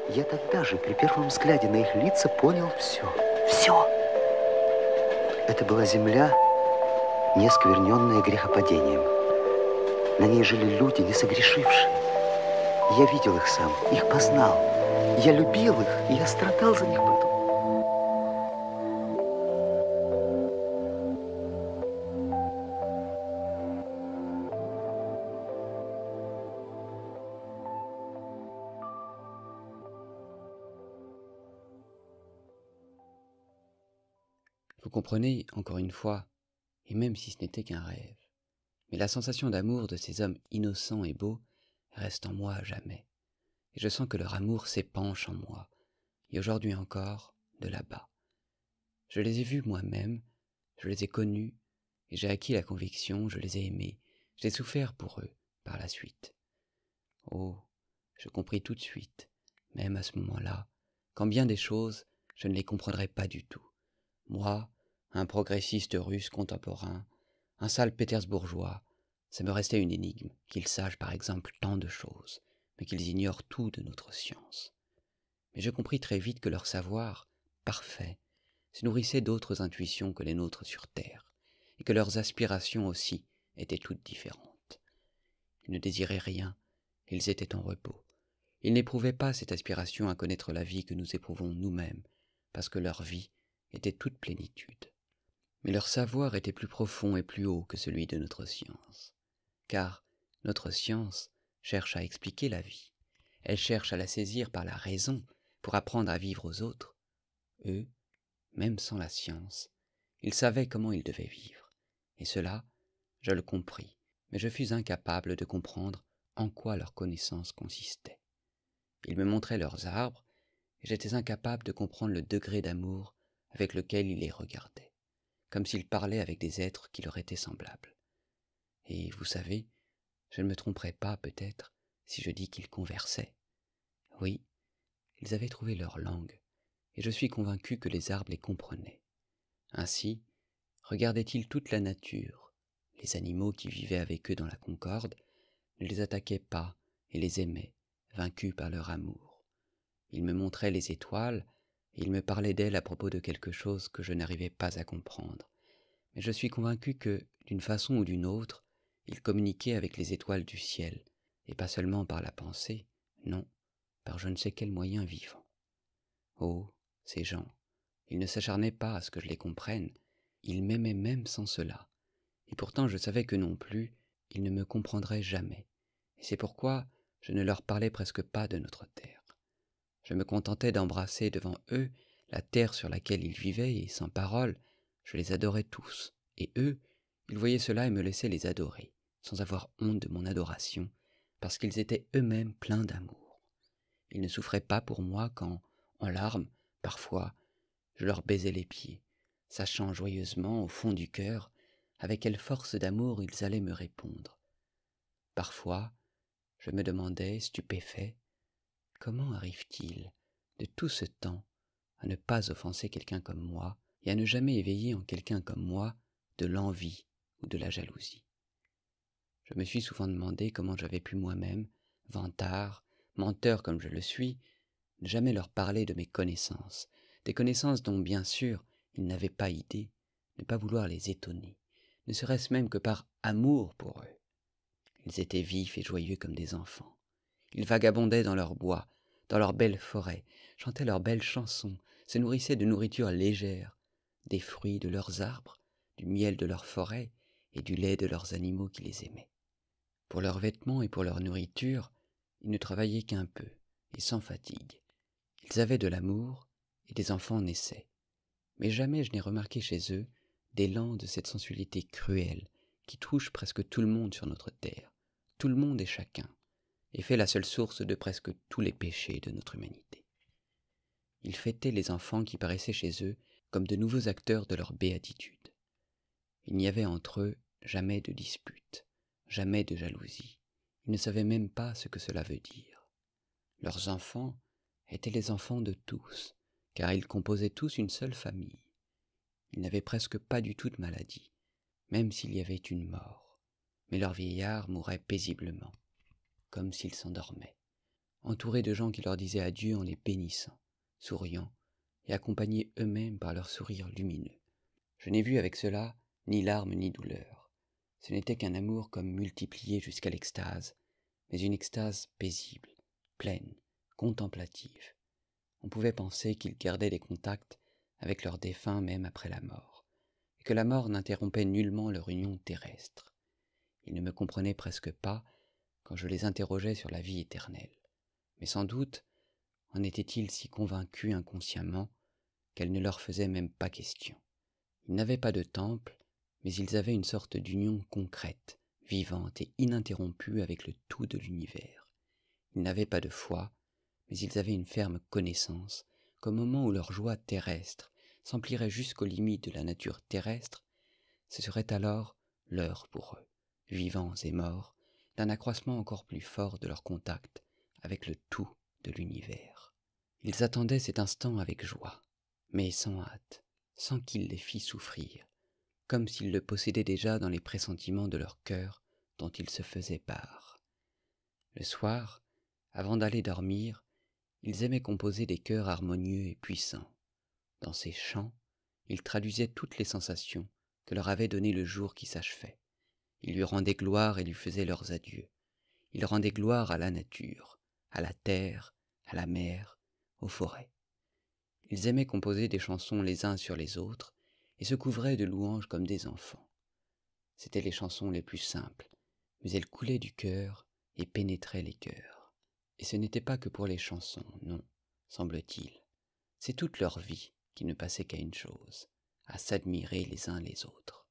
Я тогда же, при первом взгляде на их лица, понял все. Все! Это была земля, не оскверненная грехопадением. На ней жили люди, не согрешившие. Я видел их сам, их познал. Я любил их, и я страдал за них потом. Vous comprenez, encore une fois, et même si ce n'était qu'un rêve, mais la sensation d'amour de ces hommes innocents et beaux reste en moi à jamais, et je sens que leur amour s'épanche en moi, et aujourd'hui encore, de là-bas. Je les ai vus moi-même, je les ai connus, et j'ai acquis la conviction, je les ai aimés, j'ai souffert pour eux, par la suite. Oh, je compris tout de suite, même à ce moment-là, qu'en bien des choses, je ne les comprendrais pas du tout. Moi, un progressiste russe contemporain, un sale pétersbourgeois, ça me restait une énigme, qu'ils sachent par exemple tant de choses, mais qu'ils ignorent tout de notre science. Mais je compris très vite que leur savoir, parfait, se nourrissait d'autres intuitions que les nôtres sur terre, et que leurs aspirations aussi étaient toutes différentes. Ils ne désiraient rien, ils étaient en repos. Ils n'éprouvaient pas cette aspiration à connaître la vie que nous éprouvons nous-mêmes, parce que leur vie était toute plénitude. Mais leur savoir était plus profond et plus haut que celui de notre science. Car notre science cherche à expliquer la vie. Elle cherche à la saisir par la raison pour apprendre à vivre aux autres. Eux, même sans la science, ils savaient comment ils devaient vivre. Et cela, je le compris, mais je fus incapable de comprendre en quoi leur connaissance consistait. Ils me montraient leurs arbres, et j'étais incapable de comprendre le degré d'amour avec lequel ils les regardaient, comme s'ils parlaient avec des êtres qui leur étaient semblables. Et vous savez, je ne me tromperai pas peut-être si je dis qu'ils conversaient, Oui, ils avaient trouvé leur langue, et je suis convaincu que les arbres les comprenaient. Ainsi, regardaient-ils toute la nature. Les animaux qui vivaient avec eux dans la concorde ne les attaquaient pas et les aimaient, vaincus par leur amour. Ils me montraient les étoiles, et ils me parlaient d'elles à propos de quelque chose que je n'arrivais pas à comprendre. Mais je suis convaincu que, d'une façon ou d'une autre, ils communiquaient avec les étoiles du ciel, et pas seulement par la pensée, non, par je ne sais quel moyen vivant. Oh, ces gens, ils ne s'acharnaient pas à ce que je les comprenne, ils m'aimaient même sans cela, et pourtant je savais que non plus, ils ne me comprendraient jamais, et c'est pourquoi je ne leur parlais presque pas de notre terre. Je me contentais d'embrasser devant eux la terre sur laquelle ils vivaient, et sans parole, je les adorais tous, et eux, ils voyaient cela et me laissaient les adorer, sans avoir honte de mon adoration, parce qu'ils étaient eux-mêmes pleins d'amour. Ils ne souffraient pas pour moi quand, en larmes, parfois, je leur baisais les pieds, sachant joyeusement, au fond du cœur, avec quelle force d'amour ils allaient me répondre. Parfois, je me demandais, stupéfait, comment arrive-t-il, de tout ce temps, à ne pas offenser quelqu'un comme moi, et à ne jamais éveiller en quelqu'un comme moi de l'envie ou de la jalousie. Je me suis souvent demandé comment j'avais pu moi-même, vantard, menteur comme je le suis, ne jamais leur parler de mes connaissances, des connaissances dont, bien sûr, ils n'avaient pas idée, ne pas vouloir les étonner, ne serait-ce même que par amour pour eux. Ils étaient vifs et joyeux comme des enfants. Ils vagabondaient dans leurs bois, dans leurs belles forêts, chantaient leurs belles chansons, se nourrissaient de nourriture légère, des fruits de leurs arbres, du miel de leurs forêts et du lait de leurs animaux qui les aimaient. Pour leurs vêtements et pour leur nourriture, ils ne travaillaient qu'un peu, et sans fatigue. Ils avaient de l'amour, et des enfants naissaient. Mais jamais je n'ai remarqué chez eux d'élan de cette sensualité cruelle qui touche presque tout le monde sur notre terre, tout le monde et chacun, et fait la seule source de presque tous les péchés de notre humanité. Ils fêtaient les enfants qui paraissaient chez eux comme de nouveaux acteurs de leur béatitude. Il n'y avait entre eux jamais de dispute, jamais de jalousie. Ils ne savaient même pas ce que cela veut dire. Leurs enfants étaient les enfants de tous, car ils composaient tous une seule famille. Ils n'avaient presque pas du tout de maladie, même s'il y avait une mort. Mais leur vieillard mourait paisiblement, comme s'ils s'endormaient, entourés de gens qui leur disaient adieu en les bénissant, souriant, et accompagnés eux-mêmes par leur sourire lumineux. Je n'ai vu avec cela ni larmes ni douleur. Ce n'était qu'un amour comme multiplié jusqu'à l'extase, mais une extase paisible, pleine, contemplative. On pouvait penser qu'ils gardaient des contacts avec leurs défunts même après la mort, et que la mort n'interrompait nullement leur union terrestre. Ils ne me comprenaient presque pas quand je les interrogeais sur la vie éternelle, mais sans doute en étaient-ils si convaincus inconsciemment qu'elle ne leur faisait même pas question. Ils n'avaient pas de temple, mais ils avaient une sorte d'union concrète, vivante et ininterrompue avec le tout de l'univers. Ils n'avaient pas de foi, mais ils avaient une ferme connaissance qu'au moment où leur joie terrestre s'emplirait jusqu'aux limites de la nature terrestre, ce serait alors l'heure pour eux, vivants et morts, d'un accroissement encore plus fort de leur contact avec le tout de l'univers. Ils attendaient cet instant avec joie, mais sans hâte, sans qu'il les fît souffrir, comme s'ils le possédaient déjà dans les pressentiments de leur cœur dont ils se faisaient part. Le soir, avant d'aller dormir, ils aimaient composer des chœurs harmonieux et puissants. Dans ces chants, ils traduisaient toutes les sensations que leur avait données le jour qui s'achevait. Ils lui rendaient gloire et lui faisaient leurs adieux. Ils rendaient gloire à la nature, à la terre, à la mer, aux forêts. Ils aimaient composer des chansons les uns sur les autres et se couvraient de louanges comme des enfants. C'étaient les chansons les plus simples, mais elles coulaient du cœur et pénétraient les cœurs. Et ce n'était pas que pour les chansons, non, semble-t-il. C'est toute leur vie qui ne passait qu'à une chose, à s'admirer les uns les autres.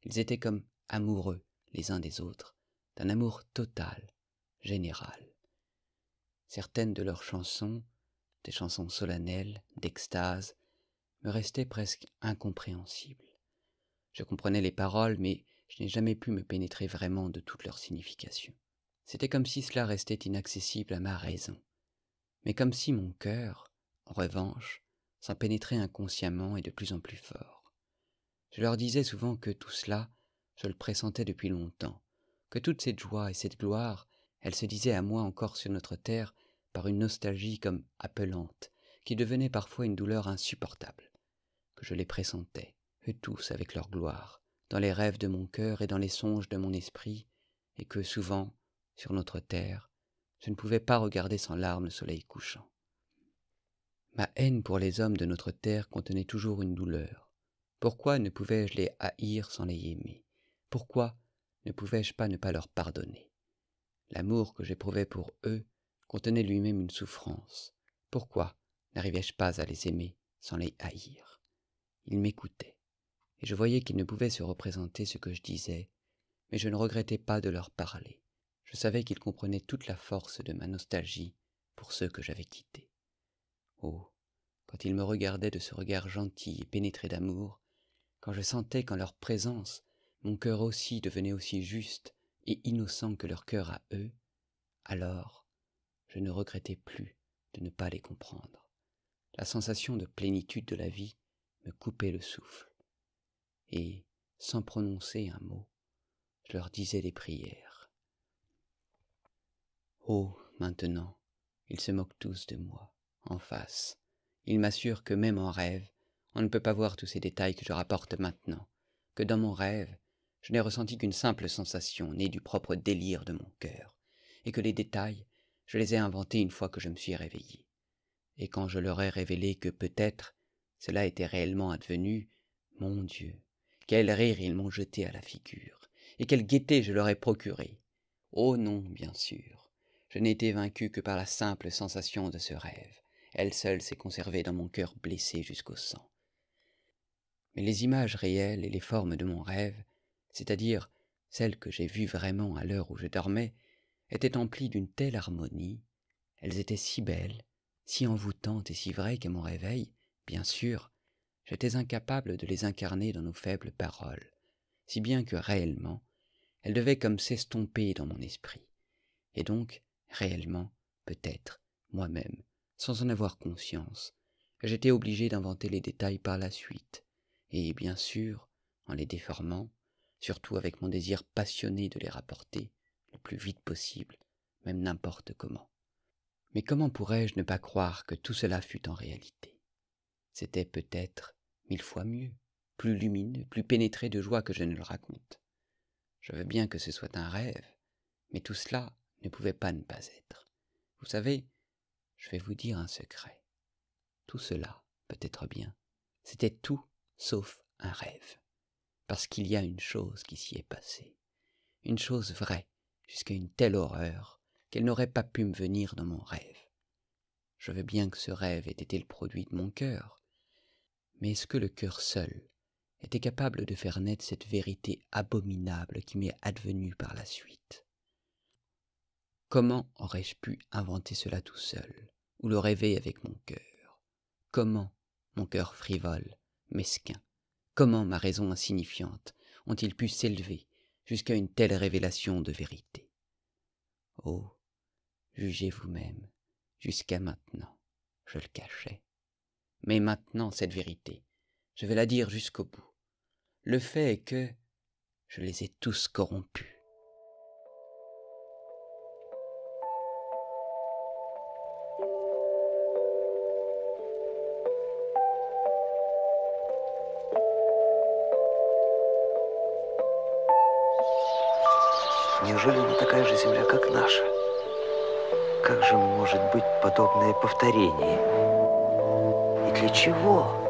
Ils étaient comme amoureux les uns des autres, d'un amour total, général. Certaines de leurs chansons, des chansons solennelles, d'extase, me restaient presque incompréhensibles. Je comprenais les paroles, mais je n'ai jamais pu me pénétrer vraiment de toute leur signification. C'était comme si cela restait inaccessible à ma raison. mais comme si mon cœur, en revanche, s'en pénétrait inconsciemment et de plus en plus fort. Je leur disais souvent que tout cela, je le pressentais depuis longtemps, que toute cette joie et cette gloire, elle se disait à moi encore sur notre terre par une nostalgie comme appelante, qui devenait parfois une douleur insupportable, que je les pressentais, eux tous avec leur gloire, dans les rêves de mon cœur et dans les songes de mon esprit, et que souvent, sur notre terre, je ne pouvais pas regarder sans larmes le soleil couchant. Ma haine pour les hommes de notre terre contenait toujours une douleur. Pourquoi ne pouvais-je les haïr sans les aimer? Pourquoi ne pouvais-je pas ne pas leur pardonner? L'amour que j'éprouvais pour eux contenait lui-même une souffrance. Pourquoi n'arrivais-je pas à les aimer sans les haïr? Ils m'écoutaient, et je voyais qu'ils ne pouvaient se représenter ce que je disais, mais je ne regrettais pas de leur parler. Je savais qu'ils comprenaient toute la force de ma nostalgie pour ceux que j'avais quittés. Oh, quand ils me regardaient de ce regard gentil et pénétré d'amour, quand je sentais qu'en leur présence, mon cœur aussi devenait aussi juste et innocent que leur cœur à eux, alors je ne regrettais plus de ne pas les comprendre. La sensation de plénitude de la vie me coupait le souffle, et, sans prononcer un mot, je leur disais des prières. Oh, maintenant, ils se moquent tous de moi, en face. Ils m'assurent que même en rêve, on ne peut pas voir tous ces détails que je rapporte maintenant, que dans mon rêve, je n'ai ressenti qu'une simple sensation née du propre délire de mon cœur, et que les détails, je les ai inventés une fois que je me suis réveillé. Et quand je leur ai révélé que peut-être cela était réellement advenu, mon Dieu, quel rire ils m'ont jeté à la figure, et quelle gaieté je leur ai procurée. Oh non, bien sûr, je n'ai été vaincu que par la simple sensation de ce rêve. Elle seule s'est conservée dans mon cœur blessé jusqu'au sang. Mais les images réelles et les formes de mon rêve, c'est-à-dire celles que j'ai vues vraiment à l'heure où je dormais, étaient emplies d'une telle harmonie, elles étaient si belles, si envoûtantes et si vraies qu'à mon réveil, bien sûr, j'étais incapable de les incarner dans nos faibles paroles, si bien que réellement, elles devaient comme s'estomper dans mon esprit, et donc, réellement, peut-être, moi-même, sans en avoir conscience, j'étais obligé d'inventer les détails par la suite, et bien sûr, en les déformant, surtout avec mon désir passionné de les rapporter le plus vite possible, même n'importe comment. Mais comment pourrais-je ne pas croire que tout cela fût en réalité? C'était peut-être 1000 fois mieux, plus lumineux, plus pénétré de joie que je ne le raconte. Je veux bien que ce soit un rêve, mais tout cela ne pouvait pas ne pas être. Vous savez, je vais vous dire un secret. Tout cela, peut-être bien, c'était tout sauf un rêve, parce qu'il y a une chose qui s'y est passée, une chose vraie, jusqu'à une telle horreur qu'elle n'aurait pas pu me venir dans mon rêve. Je veux bien que ce rêve ait été le produit de mon cœur, mais est-ce que le cœur seul était capable de faire naître cette vérité abominable qui m'est advenue par la suite? Comment aurais-je pu inventer cela tout seul, ou le rêver avec mon cœur? Comment mon cœur frivole, mesquin, comment ma raison insignifiante ont-ils pu s'élever jusqu'à une telle révélation de vérité? Oh, jugez vous-même, jusqu'à maintenant, je le cachais. Mais maintenant, cette vérité, je vais la dire jusqu'au bout. Le fait est que je les ai tous corrompus. Неужели она такая же земля, как наша? Как же может быть подобное повторение? И для чего?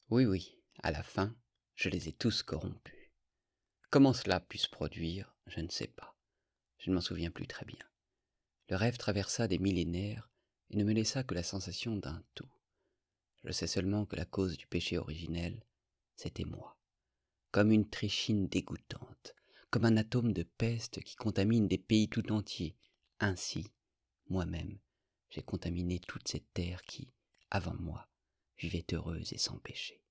Oui, oui, à la fin, je les ai tous corrompus. Comment cela put se produire, je ne sais pas. Je ne m'en souviens plus très bien. Le rêve traversa des millénaires et ne me laissa que la sensation d'un tout. Je sais seulement que la cause du péché originel, c'était moi. Comme une trichine dégoûtante, comme un atome de peste qui contamine des pays tout entiers. Ainsi, moi-même, j'ai contaminé toute cette terre qui, avant moi, vivait heureuse et sans péché.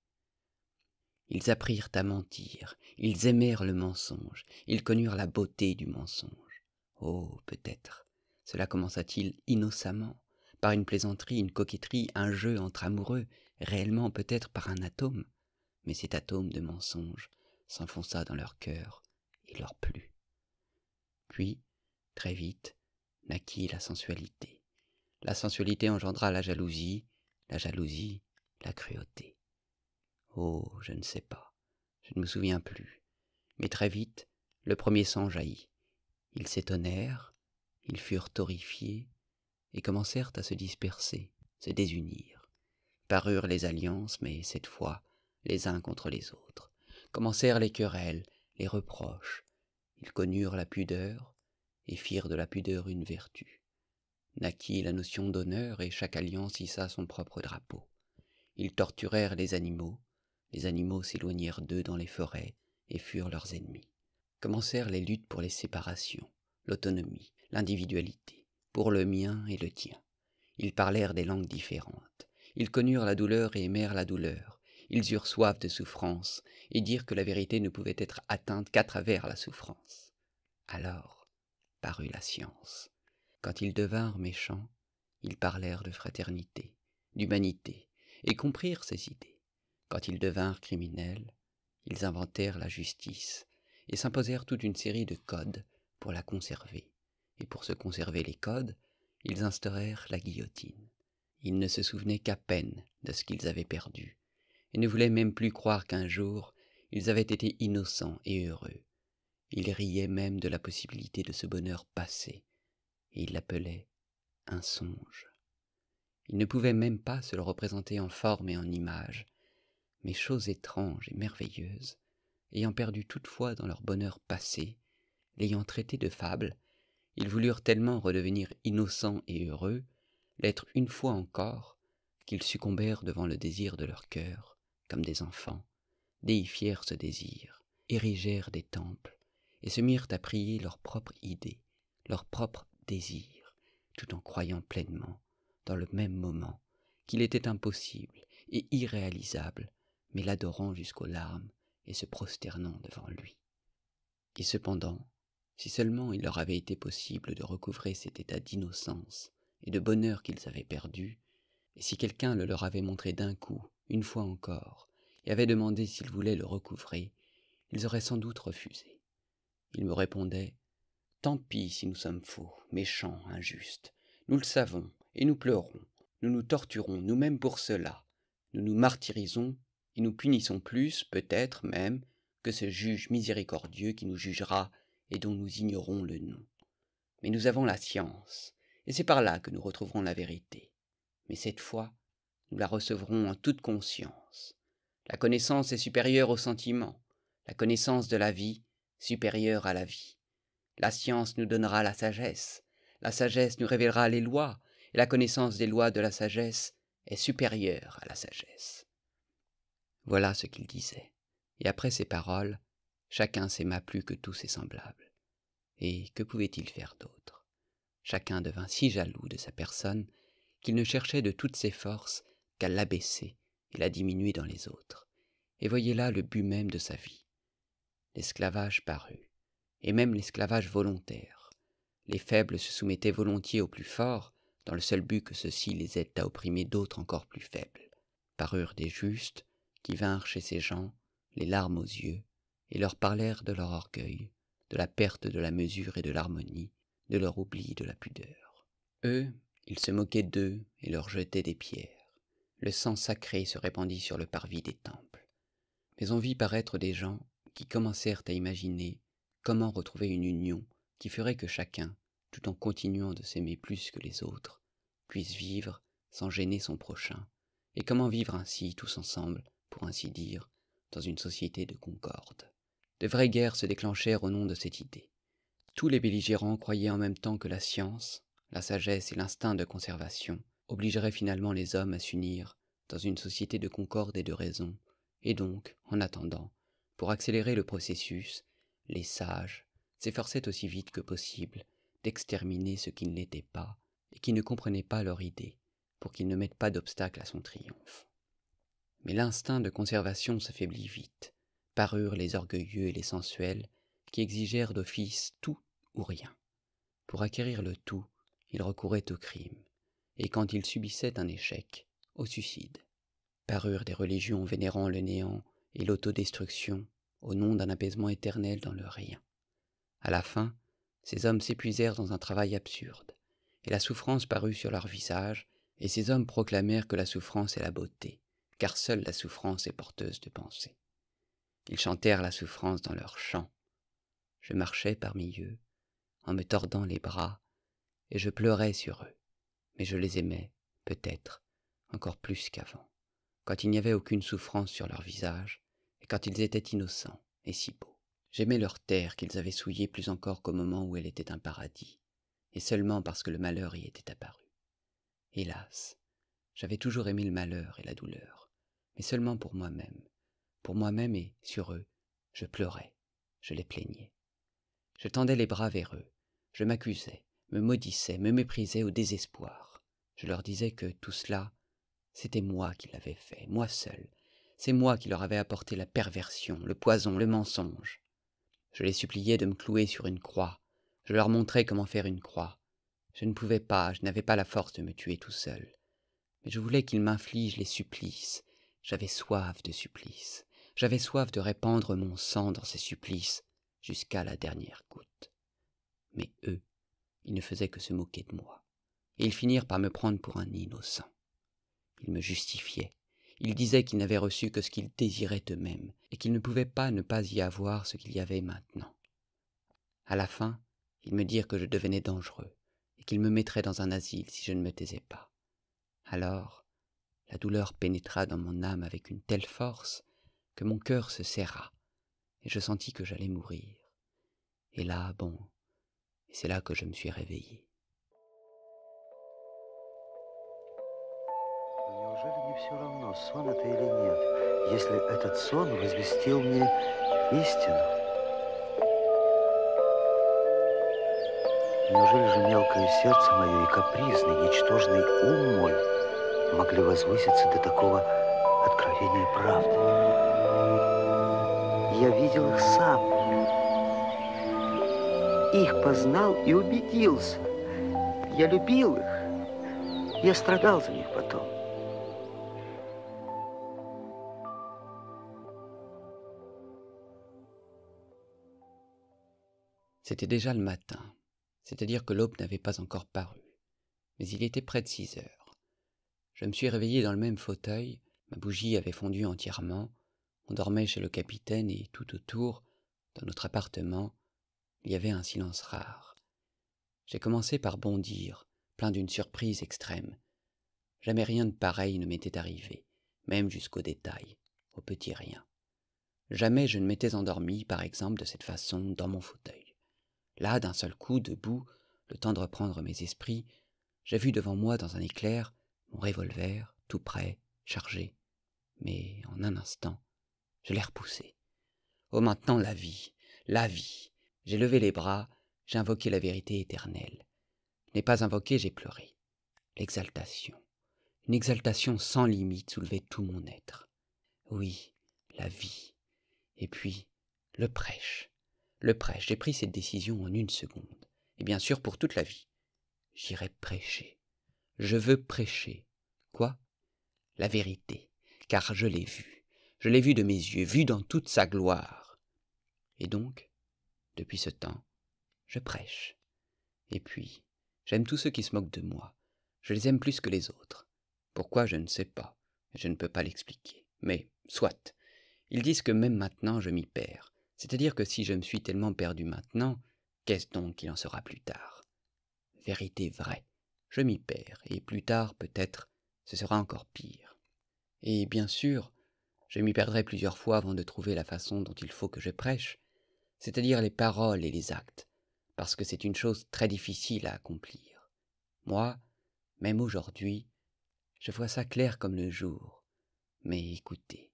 Ils apprirent à mentir, ils aimèrent le mensonge, ils connurent la beauté du mensonge. Oh, peut-être, cela commença-t-il innocemment, par une plaisanterie, une coquetterie, un jeu entre amoureux, réellement peut-être par un atome, mais cet atome de mensonge s'enfonça dans leur cœur et leur plut. Puis, très vite, naquit la sensualité. La sensualité engendra la jalousie, la cruauté. Oh, je ne sais pas, je ne me souviens plus, mais très vite, le premier sang jaillit. Ils s'étonnèrent, ils furent horrifiés, et commencèrent à se disperser, se désunir. Parurent les alliances, mais cette fois, les uns contre les autres. Commencèrent les querelles, les reproches. Ils connurent la pudeur, et firent de la pudeur une vertu. Naquit la notion d'honneur, et chaque alliance hissa son propre drapeau. Ils torturèrent les animaux s'éloignèrent d'eux dans les forêts, et furent leurs ennemis. Commencèrent les luttes pour les séparations, l'autonomie, l'individualité, pour le mien et le tien. Ils parlèrent des langues différentes. Ils connurent la douleur et aimèrent la douleur. Ils eurent soif de souffrance, et dirent que la vérité ne pouvait être atteinte qu'à travers la souffrance. Alors parut la science. Quand ils devinrent méchants, ils parlèrent de fraternité, d'humanité, et comprirent ces idées. Quand ils devinrent criminels, ils inventèrent la justice, et s'imposèrent toute une série de codes pour la conserver. Et pour se conserver les codes, ils instaurèrent la guillotine. Ils ne se souvenaient qu'à peine de ce qu'ils avaient perdu, et ne voulaient même plus croire qu'un jour, ils avaient été innocents et heureux. Ils riaient même de la possibilité de ce bonheur passé, et ils l'appelaient un songe. Ils ne pouvaient même pas se le représenter en forme et en image, mais chose étrange et merveilleuse, ayant perdu toute foi dans leur bonheur passé, l'ayant traité de fable, ils voulurent tellement redevenir innocents et heureux, l'être une fois encore, qu'ils succombèrent devant le désir de leur cœur, comme des enfants, déifièrent ce désir, érigèrent des temples, et se mirent à prier leur propre idée, leur propre désir, tout en croyant pleinement, dans le même moment, qu'il était impossible et irréalisable, mais l'adorant jusqu'aux larmes et se prosternant devant lui. Et cependant, si seulement il leur avait été possible de recouvrer cet état d'innocence et de bonheur qu'ils avaient perdu, et si quelqu'un le leur avait montré d'un coup, une fois encore, et avait demandé s'ils voulaient le recouvrer, ils auraient sans doute refusé. Ils me répondaient « Tant pis si nous sommes faux, méchants, injustes. Nous le savons, et nous pleurons. Nous nous torturons nous-mêmes pour cela. Nous nous martyrisons, et nous punissons plus, peut-être même, que ce juge miséricordieux qui nous jugera et dont nous ignorons le nom. Mais nous avons la science, et c'est par là que nous retrouverons la vérité. Mais cette fois, nous la recevrons en toute conscience. La connaissance est supérieure au sentiment, la connaissance de la vie supérieure à la vie. La science nous donnera la sagesse nous révélera les lois, et la connaissance des lois de la sagesse est supérieure à la sagesse. » Voilà ce qu'il disait, et après ces paroles, chacun s'aima plus que tous ses semblables. Et que pouvait-il faire d'autre? Chacun devint si jaloux de sa personne qu'il ne cherchait de toutes ses forces qu'à l'abaisser et la diminuer dans les autres, et voyait là le but même de sa vie. L'esclavage parut, et même l'esclavage volontaire. Les faibles se soumettaient volontiers aux plus forts, dans le seul but que ceux-ci les aident à opprimer d'autres encore plus faibles. Parurent des justes, qui vinrent chez ces gens, les larmes aux yeux, et leur parlèrent de leur orgueil, de la perte de la mesure et de l'harmonie, de leur oubli de la pudeur. Eux, ils se moquaient d'eux et leur jetaient des pierres. Le sang sacré se répandit sur le parvis des temples. Mais on vit paraître des gens qui commencèrent à imaginer comment retrouver une union qui ferait que chacun, tout en continuant de s'aimer plus que les autres, puisse vivre sans gêner son prochain, et comment vivre ainsi tous ensemble, pour ainsi dire, dans une société de concorde. De vraies guerres se déclenchèrent au nom de cette idée. Tous les belligérants croyaient en même temps que la science, la sagesse et l'instinct de conservation obligeraient finalement les hommes à s'unir dans une société de concorde et de raison, et donc, en attendant, pour accélérer le processus, les sages, s'efforçaient aussi vite que possible d'exterminer ceux qui ne l'étaient pas et qui ne comprenaient pas leur idée, pour qu'ils ne mettent pas d'obstacle à son triomphe. Mais l'instinct de conservation s'affaiblit vite. Parurent les orgueilleux et les sensuels, qui exigèrent d'office tout ou rien. Pour acquérir le tout, ils recouraient au crime, et quand ils subissaient un échec, au suicide. Parurent des religions vénérant le néant et l'autodestruction, au nom d'un apaisement éternel dans le rien. À la fin, ces hommes s'épuisèrent dans un travail absurde, et la souffrance parut sur leurs visages, et ces hommes proclamèrent que la souffrance est la beauté, car seule la souffrance est porteuse de pensée. Ils chantèrent la souffrance dans leurs chants. Je marchais parmi eux, en me tordant les bras, et je pleurais sur eux, mais je les aimais, peut-être, encore plus qu'avant, quand il n'y avait aucune souffrance sur leur visage, et quand ils étaient innocents et si beaux. J'aimais leur terre qu'ils avaient souillée plus encore qu'au moment où elle était un paradis, et seulement parce que le malheur y était apparu. Hélas, j'avais toujours aimé le malheur et la douleur, mais seulement pour moi-même et sur eux, je pleurais, je les plaignais. Je tendais les bras vers eux, je m'accusais, me maudissais, me méprisais au désespoir. Je leur disais que tout cela, c'était moi qui l'avais fait, moi seul. C'est moi qui leur avais apporté la perversion, le poison, le mensonge. Je les suppliais de me clouer sur une croix. Je leur montrais comment faire une croix. Je ne pouvais pas, je n'avais pas la force de me tuer tout seul. Mais je voulais qu'ils m'infligent les supplices. J'avais soif de supplices. J'avais soif de répandre mon sang dans ces supplices jusqu'à la dernière goutte. Mais eux, ils ne faisaient que se moquer de moi. Et ils finirent par me prendre pour un innocent. Ils me justifiaient. Ils disaient qu'ils n'avaient reçu que ce qu'ils désiraient eux-mêmes, et qu'ils ne pouvaient pas ne pas y avoir ce qu'il y avait maintenant. À la fin, ils me dirent que je devenais dangereux, et qu'ils me mettraient dans un asile si je ne me taisais pas. Alors, la douleur pénétra dans mon âme avec une telle force que mon cœur se serra, et je sentis que j'allais mourir. Et là, et c'est là que je me suis réveillé. Неужели не все равно, сон это или нет, если этот сон возвестил мне истину? Неужели же мелкое сердце мое и капризный, ничтожный ум мой могли возвыситься до такого откровения правды? Я видел их сам, их познал и убедился. Я любил их, я страдал за них потом. C'était déjà le matin, c'est-à-dire que l'aube n'avait pas encore paru, mais il était près de 6 heures. Je me suis réveillé dans le même fauteuil, ma bougie avait fondu entièrement, on dormait chez le capitaine et tout autour, dans notre appartement, il y avait un silence rare. J'ai commencé par bondir, plein d'une surprise extrême. Jamais rien de pareil ne m'était arrivé, même jusqu'aux détails, aux petits riens. Jamais je ne m'étais endormi, par exemple, de cette façon, dans mon fauteuil. Là, d'un seul coup, debout, le temps de reprendre mes esprits, j'ai vu devant moi, dans un éclair, mon revolver, tout prêt, chargé. Mais en un instant, je l'ai repoussé. Oh, maintenant, la vie, la vie. J'ai levé les bras, j'ai invoqué la vérité éternelle. Je n'ai pas invoqué, j'ai pleuré. L'exaltation. Une exaltation sans limite soulevait tout mon être. Oui, la vie. Et puis, le prêche. Le prêche, j'ai pris cette décision en 1 seconde. Et bien sûr, pour toute la vie. J'irai prêcher. Je veux prêcher. Quoi? La vérité. Car je l'ai vue. Je l'ai vue de mes yeux, vue dans toute sa gloire. Et donc, depuis ce temps, je prêche. Et puis, j'aime tous ceux qui se moquent de moi. Je les aime plus que les autres. Pourquoi, je ne sais pas. Je ne peux pas l'expliquer. Mais, soit. Ils disent que même maintenant, je m'y perds. C'est-à-dire que si je me suis tellement perdu maintenant, qu'est-ce donc qu'il en sera plus tard? Vérité vraie, je m'y perds, et plus tard, peut-être, ce sera encore pire. Et bien sûr, je m'y perdrai plusieurs fois avant de trouver la façon dont il faut que je prêche, c'est-à-dire les paroles et les actes, parce que c'est une chose très difficile à accomplir. Moi, même aujourd'hui, je vois ça clair comme le jour. Mais écoutez,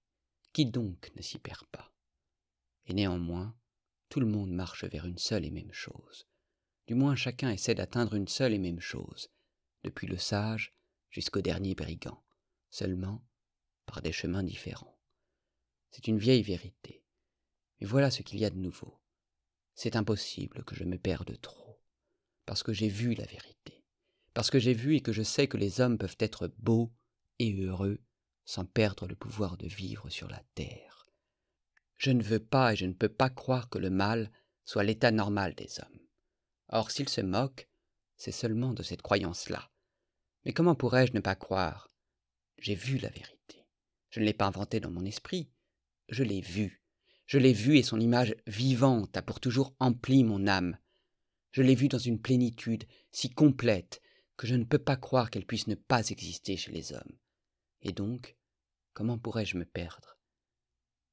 qui donc ne s'y perd pas? Et néanmoins, Tout le monde marche vers une seule et même chose. Du moins chacun essaie d'atteindre une seule et même chose, depuis le sage jusqu'au dernier brigand, seulement par des chemins différents. C'est une vieille vérité. Mais voilà ce qu'il y a de nouveau. C'est impossible que je me perde trop, parce que j'ai vu la vérité, parce que j'ai vu et que je sais que les hommes peuvent être beaux et heureux sans perdre le pouvoir de vivre sur la terre. Je ne veux pas et je ne peux pas croire que le mal soit l'état normal des hommes. Or, s'ils se moquent, c'est seulement de cette croyance-là. Mais comment pourrais-je ne pas croire? J'ai vu la vérité. Je ne l'ai pas inventée dans mon esprit. Je l'ai vue. Je l'ai vue et son image vivante a pour toujours empli mon âme. Je l'ai vue dans une plénitude si complète que je ne peux pas croire qu'elle puisse ne pas exister chez les hommes. Et donc, comment pourrais-je me perdre?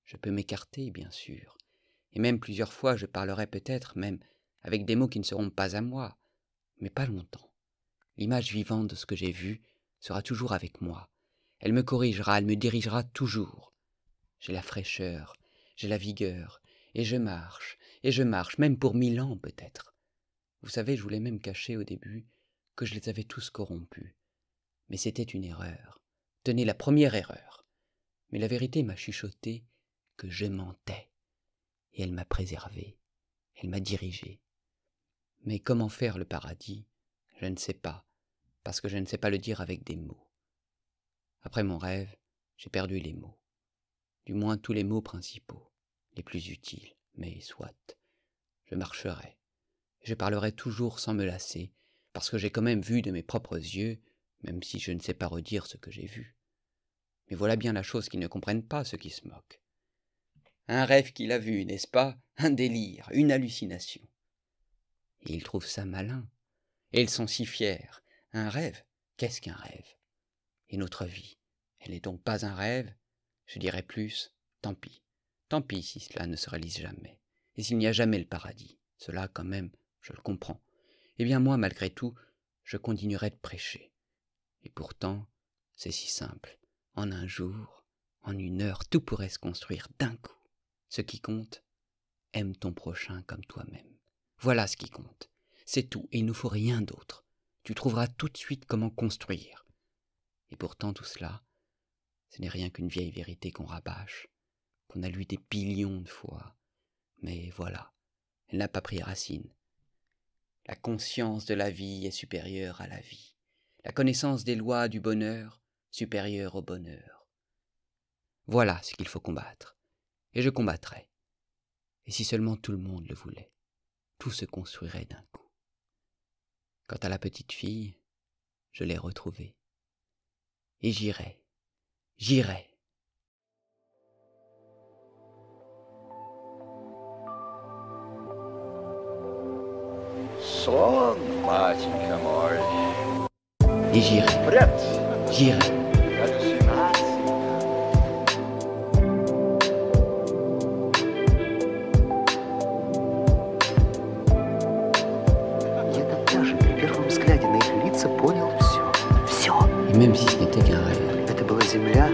Je peux m'écarter, bien sûr, et même plusieurs fois je parlerai peut-être même avec des mots qui ne seront pas à moi, mais pas longtemps. L'image vivante de ce que j'ai vu sera toujours avec moi. Elle me corrigera, elle me dirigera toujours. J'ai la fraîcheur, j'ai la vigueur, et je marche, même pour 1000 ans peut-être. Vous savez, je voulais même cacher au début que je les avais tous corrompus. Mais c'était une erreur. Tenez, la première erreur. Mais la vérité m'a chuchoté que je mentais. Et elle m'a préservé, elle m'a dirigé. Mais comment faire le paradis? Je ne sais pas, parce que je ne sais pas le dire avec des mots. Après mon rêve, j'ai perdu les mots. Du moins tous les mots principaux, les plus utiles, mais soit. Je marcherai. Je parlerai toujours sans me lasser, parce que j'ai quand même vu de mes propres yeux, même si je ne sais pas redire ce que j'ai vu. Mais voilà bien la chose qu'ils ne comprennent pas, ceux qui se moquent. Un rêve qu'il a vu, n'est-ce pas? Un délire, une hallucination. Et ils trouvent ça malin. Et ils sont si fiers. Un rêve? Qu'est-ce qu'un rêve? Et notre vie, elle n'est donc pas un rêve? Je dirais plus, tant pis. Tant pis si cela ne se réalise jamais. Et s'il n'y a jamais le paradis. Cela, quand même, je le comprends. Eh bien moi, malgré tout, je continuerai de prêcher. Et pourtant, c'est si simple. En un jour, en une heure, tout pourrait se construire d'un coup. Ce qui compte, aime ton prochain comme toi-même. Voilà ce qui compte. C'est tout, et il ne faut rien d'autre. Tu trouveras tout de suite comment construire. Et pourtant tout cela, ce n'est rien qu'une vieille vérité qu'on rabâche, qu'on a lu des billions de fois. Mais voilà, elle n'a pas pris racine. La conscience de la vie est supérieure à la vie. La connaissance des lois du bonheur supérieure au bonheur. Voilà ce qu'il faut combattre. Et je combattrai. Et si seulement tout le monde le voulait, tout se construirait d'un coup. Quant à la petite fille, je l'ai retrouvée. Et j'irai. Сон, батенька мой. Et j'irai. Привет. J'irai. Галлюцинации. Я тогда же при первом взгляде на их лица понял все. Все. Et même si ce n'était qu'un rêve, Это была земля,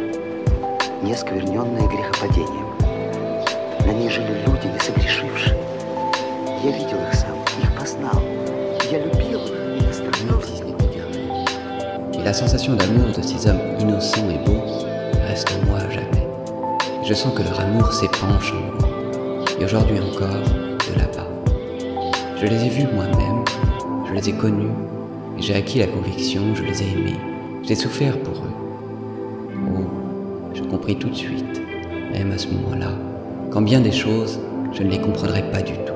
не оскверненная грехопадением. На ней жили люди, не согрешившие. Я видел их сам, их познал. Я любил их и même наслаждался. si ce n'était qu'un rêve. Et la sensation d'amour de ces hommes innocents et beaux reste en moi à jamais. Et je sens que leur amour s'épanche en moi. Et aujourd'hui encore, de là-bas. Je les ai vus moi-même, je les ai connus, et j'ai acquis la conviction, je les ai aimés. J'ai souffert pour eux. Oh, je compris tout de suite, même à ce moment-là, qu'en bien des choses, je ne les comprendrais pas du tout.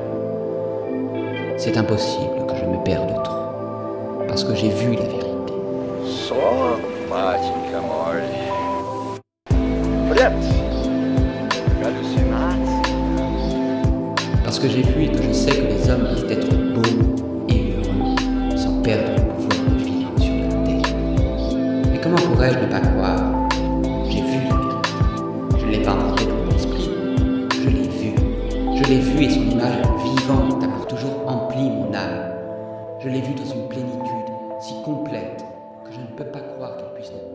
C'est impossible que je me perde trop, parce que j'ai vu la vérité. Сон, батенька мой. Привет. Галлюцинации. Parce que j'ai vu et que je sais que les hommes peuvent être beaux et heureux sans perdre le pouvoir de vivre sur la terre. Mais comment pourrais-je ne pas croire? J'ai vu la vérité. Je ne l'ai pas inventée dans mon esprit. Je l'ai vue et son image vivante a pour toujours empli mon âme. Je l'ai vue dans une plénitude si complète que je ne peux pas croire qu'elle puisse ne